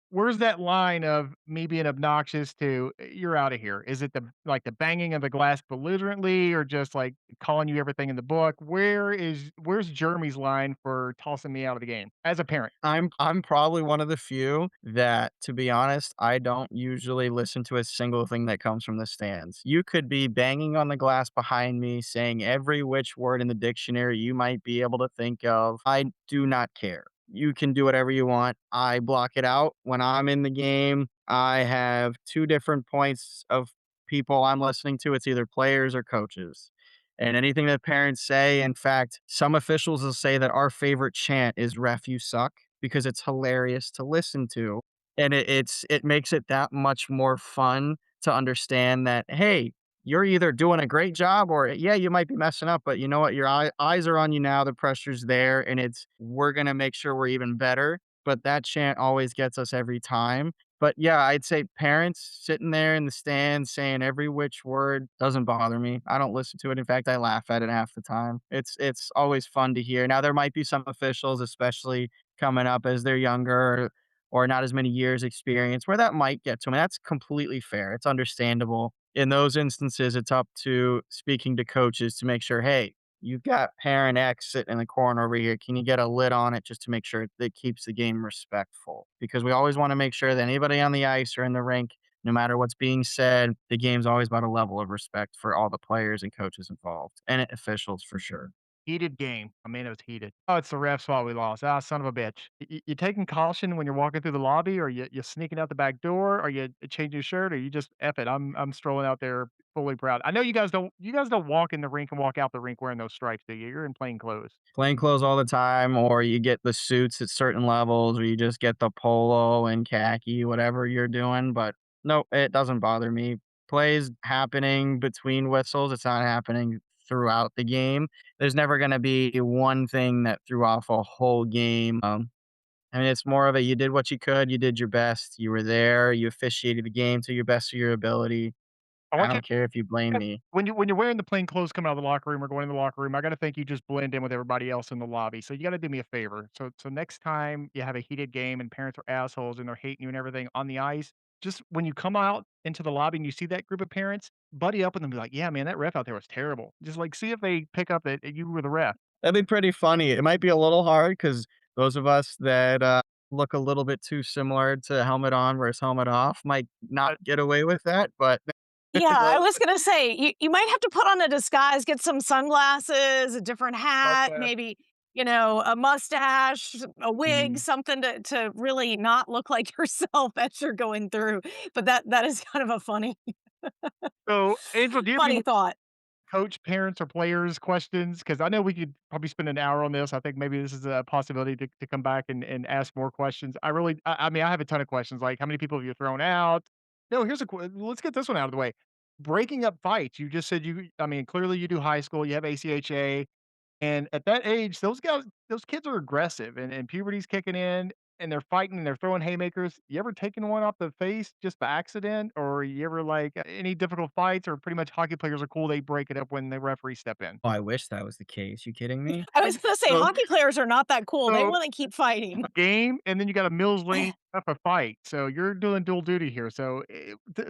Where's that line of me being obnoxious to you're out of here? Is it the banging of the glass belligerently, or just like calling you everything in the book? Where's Jeremy's line for tossing me out of the game as a parent? I'm probably one of the few that, to be honest, I don't usually listen to a single thing that comes from the stands. You could be banging on the glass behind me, saying every which word in the dictionary you might be able to think of. I do not care. You can do whatever you want. I block it out. When I'm in the game, I have 2 different points of people I'm listening to. It's either players or coaches. And anything that parents say, in fact, some officials will say that our favorite chant is "Ref, you suck," because it's hilarious to listen to. And it makes it that much more fun to understand that, hey, you're either doing a great job or, yeah, you might be messing up, but you know what? Your eyes are on you now. The pressure's there, and we're going to make sure we're even better. But that chant always gets us every time. But yeah, I'd say parents sitting there in the stands saying every which word doesn't bother me. I don't listen to it. In fact, I laugh at it half the time. It's always fun to hear. Now there might be some officials, especially coming up as they're younger or not as many years experience, where that might get to them. That's completely fair. It's understandable. In those instances, it's up to speaking to coaches to make sure, hey, you've got parent X sitting in the corner over here. Can you get a lid on it just to make sure it keeps the game respectful? Because we always want to make sure that anybody on the ice or in the rink, no matter what's being said, the game's always about a level of respect for all the players and coaches involved and officials for sure. Heated game. I mean, it was heated. Oh, it's the ref's fault we lost. Ah, son of a bitch. You taking caution when you're walking through the lobby, or you sneaking out the back door, or you changing your shirt, or you just F it. I'm strolling out there fully proud. I know you guys don't walk in the rink and walk out the rink wearing those stripes, do you? You're in plain clothes. Plain clothes all the time, or you get the suits at certain levels, or you just get the polo and khaki, whatever you're doing. But no, it doesn't bother me. Plays happening between whistles, it's not happening throughout the game. There's never going to be one thing that threw off a whole game. I mean, it's more of a you did what you could, you did your best, you were there, you officiated the game to your best of your ability. I I want you don't care if you blame me. when you're wearing the plain clothes coming out of the locker room or going in the locker room, I gotta think you just blend in with everybody else in the lobby. So you gotta do me a favor. So next time you have a heated game and parents are assholes and they're hating you and everything on the ice, just when you come out into the lobby and you see that group of parents, buddy up with them and be like, "Yeah, man, that ref out there was terrible." Just like see if they pick up that you were the ref. That'd be pretty funny. It might be a little hard because those of us that, look a little bit too similar to helmet on versus helmet off might not get away with that, but Yeah, I those was gonna say, you might have to put on a disguise, get some sunglasses, a different hat, Mustache. maybe, a mustache, a wig, mhm. something to really not look like yourself as you're going through, but that is kind of a So, Angel, do you have any funny thought. coach, parents, or players questions? Because I know we could probably spend an hour on this. I think maybe this is a possibility to come back and ask more questions. I mean, I have a ton of questions. Like, how many people have you thrown out? No, let's get this one out of the way. Breaking up fights. You just said I mean, clearly you do high school. You have ACHA. And at that age, those kids are aggressive and puberty's kicking in and they're fighting and they're throwing haymakers. You ever taken one off the face just by accident? Or you ever like any difficult fights or pretty much hockey players are cool, they break it up when the referees step in? Oh, I wish that was the case. You kidding me? I was gonna say So hockey players are not that cool, they so wanna keep fighting. game and then you got a Mills Lane up a fight. So you're doing dual duty here. So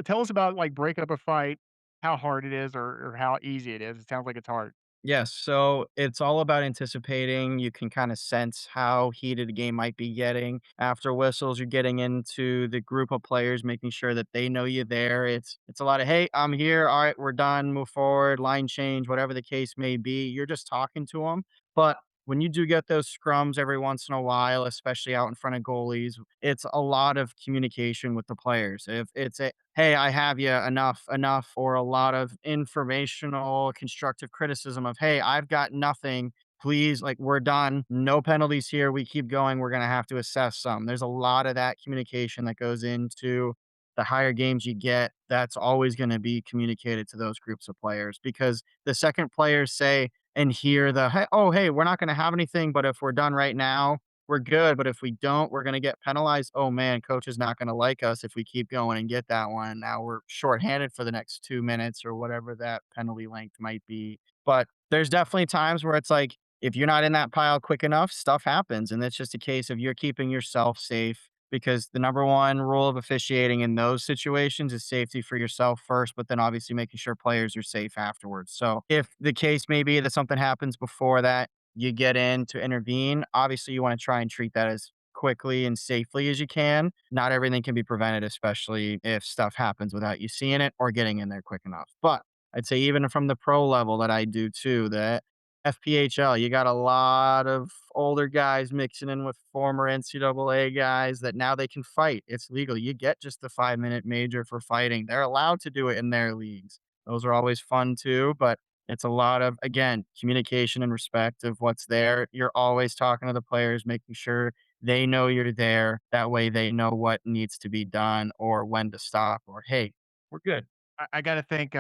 tell us about like breaking up a fight, how hard it is or how easy it is. It sounds like it's hard. Yes, so it's all about anticipating. You can kind of sense how heated a game might be getting. After whistles, you're getting into the group of players, making sure that they know you there. It's a lot of, hey, I'm here. All right, we're done. Move forward, line change, whatever the case may be. You're just talking to them. But when you do get those scrums every once in a while, especially out in front of goalies, it's a lot of communication with the players. If it's a hey, I have you enough, or a lot of informational, constructive criticism of, hey, I've got nothing. Please, like, we're done. No penalties here. We keep going. We're going to have to assess some. There's a lot of that communication that goes into the higher games you get. That's always going to be communicated to those groups of players because the second players say and hear hey, oh, hey, we're not going to have anything, but if we're done right now, we're good, but if we don't, we're gonna get penalized. Oh man, coach is not gonna like us if we keep going and get that one. Now we're shorthanded for the next 2 minutes or whatever that penalty length might be. But there's definitely times where it's like, if you're not in that pile quick enough, stuff happens. And it's just a case of you're keeping yourself safe because the number one rule of officiating in those situations is safety for yourself first, but then obviously making sure players are safe afterwards. So if the case may be that something happens before that, you get in to intervene. Obviously, you want to try and treat that as quickly and safely as you can. Not everything can be prevented, especially if stuff happens without you seeing it or getting in there quick enough. But I'd say even from the pro level that I do too, the FPHL, you got a lot of older guys mixing in with former NCAA guys that now they can fight. It's legal. You get just the 5 minute major for fighting. They're allowed to do it in their leagues. Those are always fun too, but it's a lot of, again, communication and respect of what's there. You're always talking to the players, making sure they know you're there. That way they know what needs to be done or when to stop or, hey, we're good. I gotta think,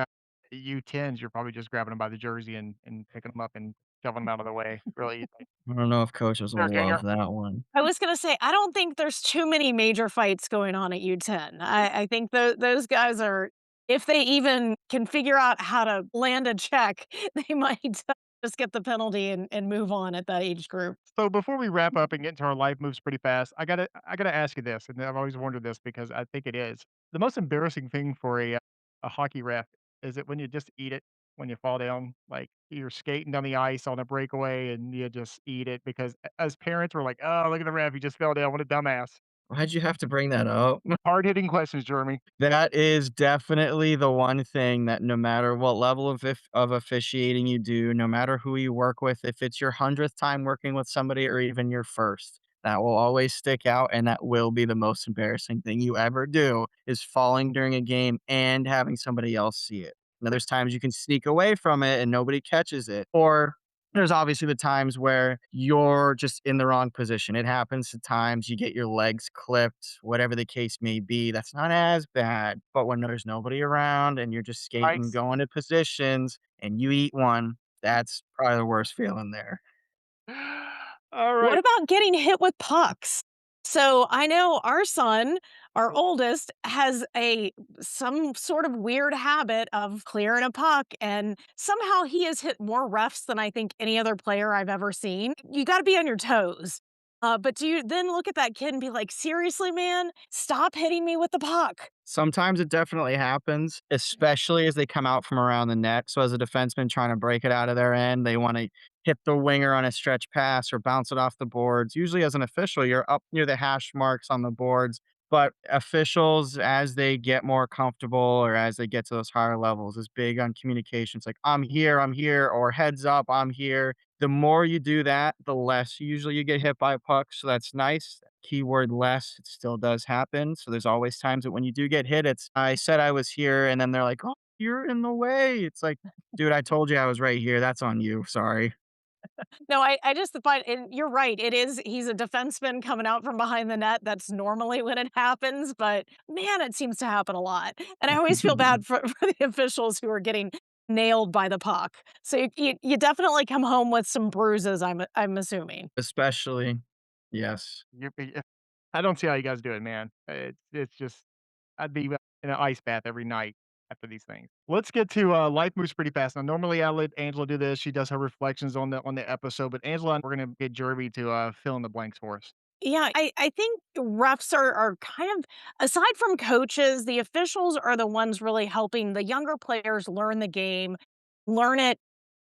U10s, you're probably just grabbing them by the jersey and picking them up and shoving them out of the way, really easily. I don't know if coaches There, will Junior. love that one. I was gonna say, I don't think there's too many major fights going on at U10. I think those guys are, if they even can figure out how to land a check, they might just get the penalty and move on at that age group. So before we wrap up and get into our life moves pretty fast, I gotta ask you this, and I've always wondered this because I think it is the most embarrassing thing for a hockey ref is it when you just eat it when you fall down, like you're skating down the ice on a breakaway and you just eat it because as parents we're like, oh look at the ref, he just fell down, what a dumbass. Why'd you have to bring that up? Hard hitting questions, Jeremy. That is definitely the one thing that no matter what level of officiating you do, no matter who you work with, if it's your 100th time working with somebody or even your first, that will always stick out, and that will be the most embarrassing thing you ever do, is falling during a game and having somebody else see it. Now, there's times you can sneak away from it and nobody catches it, or there's obviously the times where you're just in the wrong position. It happens at times you get your legs clipped, whatever the case may be. That's not as bad. But when there's nobody around and you're just skating, Ice. going to positions, and you eat one, that's probably the worst feeling there. All What right. about getting hit with pucks? So I know our son, our oldest, has a some sort of weird habit of clearing a puck, and somehow he has hit more refs than I think any other player I've ever seen. You got to be on your toes. But do you then look at that kid and be like, seriously, man, stop hitting me with the puck? Sometimes it definitely happens, especially as they come out from around the net. So as a defenseman trying to break it out of their end, they want to hit the winger on a stretch pass or bounce it off the boards. Usually as an official, you're up near the hash marks on the boards. But officials, as they get more comfortable or as they get to those higher levels, is big on communications like, I'm here, or heads up, I'm here. The more you do that, the less usually you get hit by a puck. So that's nice. Keyword less, it still does happen. So there's always times that when you do get hit, it's I said I was here, and then they're like, "Oh, you're in the way." It's like, dude, I told you I was right here. That's on you. Sorry. No, I just find, and you're right. It is, he's a defenseman coming out from behind the net. That's normally when it happens, but man, it seems to happen a lot. And I always feel bad for, for the officials who are getting nailed by the puck. So you definitely come home with some bruises, I'm assuming. Especially, yes. I don't see how you guys do it, man. It's just I'd be in an ice bath every night after these things. Let's get to life moves pretty fast. Now, normally I let Angela do this. She does her reflections on the episode, but Angela, we're gonna get Jeremy to fill in the blanks for us. Yeah, I think refs are kind of, aside from coaches, the officials are the ones really helping the younger players learn the game, learn it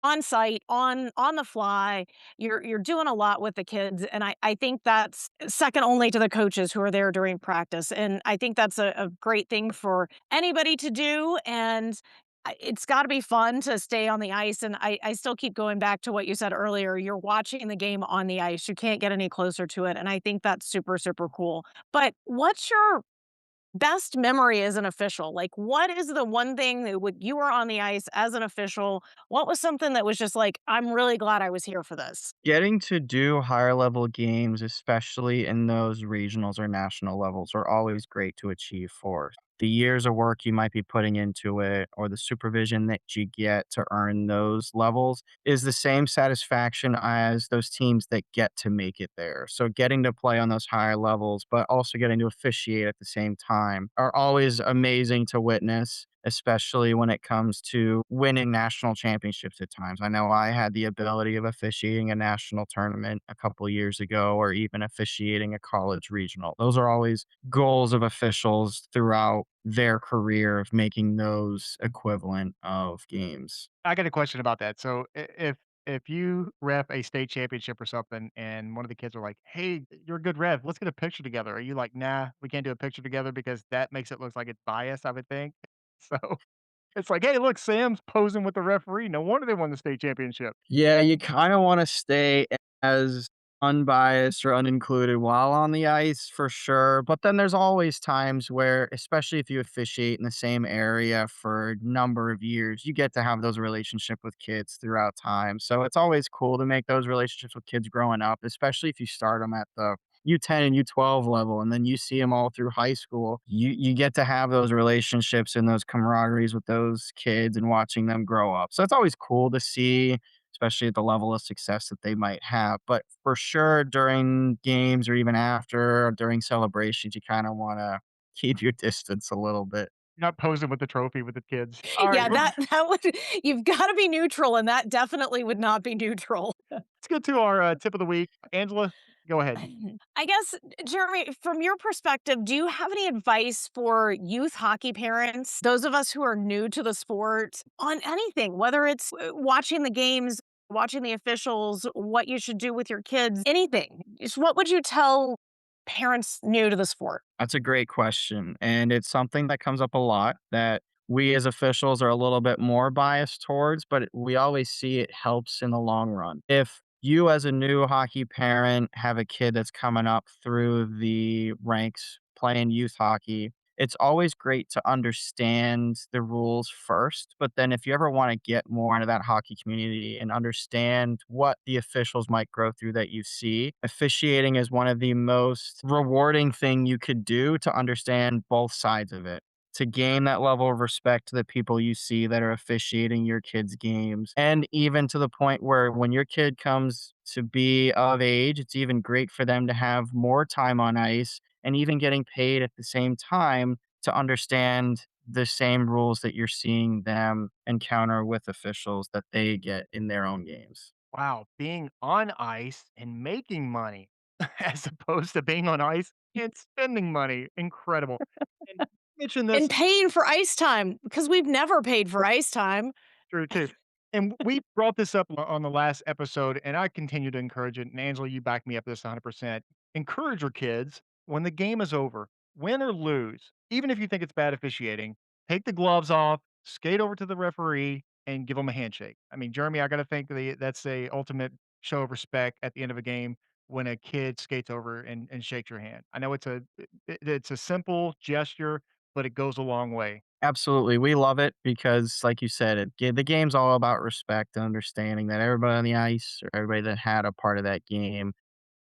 on site, on the fly. You're doing a lot with the kids, and I think that's second only to the coaches who are there during practice, and I think that's a great thing for anybody to do, and it's gotta be fun to stay on the ice, and I still keep going back to what you said earlier, you're watching the game on the ice, you can't get any closer to it, and I think that's super, super cool. But what's your best memory as an official? Like, what is the one thing that when you were on the ice as an official, what was something that was just like, "I'm really glad I was here for this"? Getting to do higher level games, especially in those regionals or national levels, are always great to achieve for. The years of work you might be putting into it or the supervision that you get to earn those levels is the same satisfaction as those teams that get to make it there. So getting to play on those higher levels, but also getting to officiate at the same time are always amazing to witness, especially when it comes to winning national championships at times. I know I had the ability of officiating a national tournament a couple years ago or even officiating a college regional. Those are always goals of officials throughout their career of making those equivalent of games. I got a question about that. So if you ref a state championship or something, and one of the kids are like, "Hey, you're a good ref. Let's get a picture together." Are you like, "Nah, we can't do a picture together because that makes it look like it's biased?" I would think. So it's like, "Hey, look, Sam's posing with the referee. No wonder they won the state championship." Yeah, you kinda wanna stay as unbiased or unincluded while on the ice for sure, but then there's always times where, especially if you officiate in the same area for a number of years, you get to have those relationship with kids throughout time, so it's always cool to make those relationships with kids growing up, especially if you start them at the U10 and U12 level, and then you see them all through high school. You get to have those relationships and those camaraderies with those kids and watching them grow up, so it's always cool to see, especially at the level of success that they might have. But for sure, during games or even after or during celebrations, you kind of want to keep your distance a little bit. You're not posing with the trophy with the kids. All right, Yeah, that would you've gotta be neutral, and that definitely would not be neutral. let's get to our tip of the week. Angela, go ahead. I guess, Jeremy, from your perspective, do you have any advice for youth hockey parents, those of us who are new to the sport, on anything, whether it's watching the games, watching the officials, what you should do with your kids, anything? Just what would you tell parents new to the sport? That's a great question. And it's something that comes up a lot that we as officials are a little bit more biased towards, but we always see it helps in the long run. If you, as a new hockey parent, have a kid that's coming up through the ranks playing youth hockey, it's always great to understand the rules first. But then, if you ever want to get more into that hockey community and understand what the officials might go through that you see, officiating is one of the most rewarding thing you could do to understand both sides of it. To gain that level of respect to the people you see that are officiating your kids' games. And even to the point where when your kid comes to be of age, it's even great for them to have more time on ice and even getting paid at the same time to understand the same rules that you're seeing them encounter with officials that they get in their own games. Wow, being on ice and making money as opposed to being on ice and spending money. Incredible. And you mentioned this. And paying for ice time, because we've never paid for ice time. True too. And we brought this up on the last episode, and I continue to encourage it. And Angela, you back me up this 100%. Encourage your kids when the game is over, win or lose, even if you think it's bad officiating, take the gloves off, skate over to the referee, and give them a handshake. I mean, Jeremy, I got to think that's a ultimate show of respect at the end of a game when a kid skates over and shakes your hand. I know it's a simple gesture, but it goes a long way. Absolutely. We love it because, like you said, the game's all about respect and understanding that everybody on the ice or everybody that had a part of that game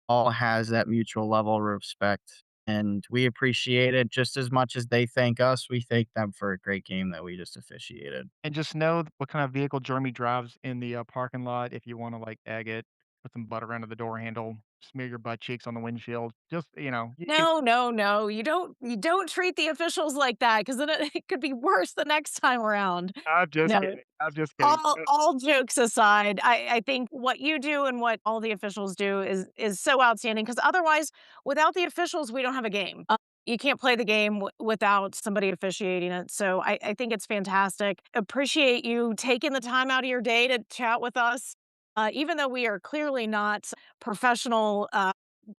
all has that mutual level of respect. And we appreciate it just as much as they thank us. We thank them for a great game that we just officiated. And just know what kind of vehicle Jeremy drives in the, parking lot if you wanna, like, egg it, put some butter under the door handle, smear your butt cheeks on the windshield. Just, you can. No, no, no, you don't treat the officials like that, because then it it could be worse the next time around. I'm just No. kidding. I'm just kidding. All jokes aside, I think what you do and what all the officials do is so outstanding. Because otherwise, without the officials, we don't have a game. You can't play the game without somebody officiating it, so I think it's fantastic. Appreciate you taking the time out of your day to chat with us, even though we are clearly not professional,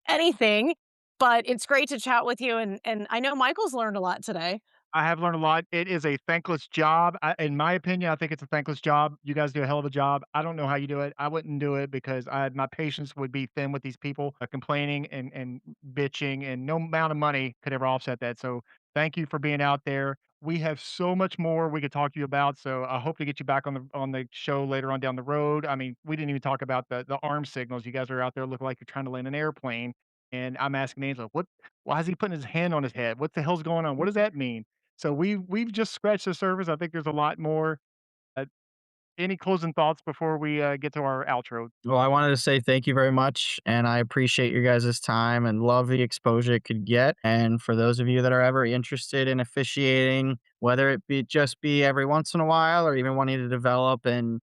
anything, but it's great to chat with you, and I know Michael's learned a lot today. I have learned a lot. It is a thankless job. In my opinion, I think it's a thankless job. You guys do a hell of a job. I don't know how you do it. I wouldn't do it because my patience would be thin with these people complaining and bitching, and no amount of money could ever offset that. So thank you for being out there. We have so much more we could talk to you about. So I hope to get you back on the show later on down the road. I mean, we didn't even talk about the arm signals. You guys are out there looking like you're trying to land an airplane. And I'm asking Angela, why is he putting his hand on his head? What the hell's going on? What does that mean? So we've just scratched the surface. I think there's a lot more. Uh, any closing thoughts before we get to our outro? Well, I wanted to say thank you very much, and I appreciate your guys' time and love the exposure it could get. And for those of you that are ever interested in officiating, whether it be just be every once in a while or even wanting to develop and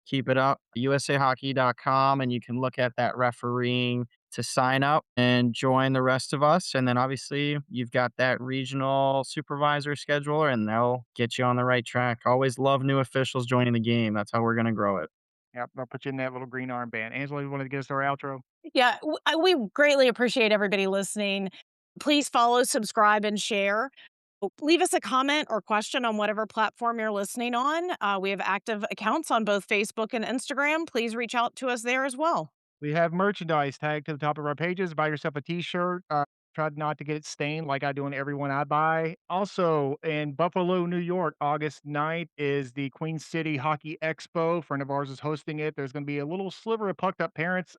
keep it up, usahockey.com, and you can look at that refereeing to sign up and join the rest of us. And then obviously you've got that regional supervisor scheduler, and they'll get you on the right track. Always love new officials joining the game. That's how we're going to grow it. Yep, I'll put you in that little green armband. Angela, you wanted to get us to our outro? Yeah, we greatly appreciate everybody listening. Please follow, subscribe, and share. Leave us a comment or question on whatever platform you're listening on. We have active accounts on both Facebook and Instagram. Please reach out to us there as well. We have merchandise tagged to the top of our pages. Buy yourself a T-shirt. Try not to get it stained like I do on every one I buy. Also, in Buffalo, New York, August 9th is the Queen City Hockey Expo. A friend of ours is hosting it. There's going to be a little sliver of pucked up parents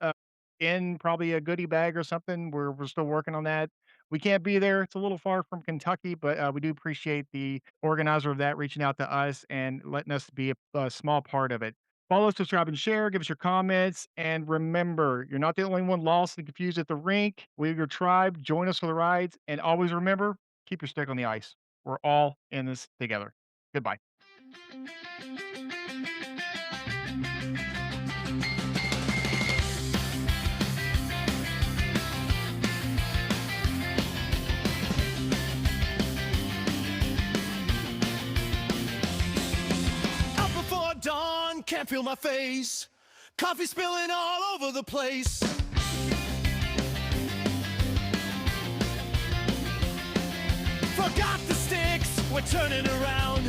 in probably a goodie bag or something. We're still working on that. We can't be there. It's a little far from Kentucky, but we do appreciate the organizer of that reaching out to us and letting us be a small part of it. Follow, subscribe, and share. Give us your comments. And remember, you're not the only one lost and confused at the rink. We're your tribe. Join us for the rides. And always remember, keep your stick on the ice. We're all in this together. Goodbye. Out before dawn, can't feel my face. Coffee spilling all over the place. Forgot the sticks, we're turning around.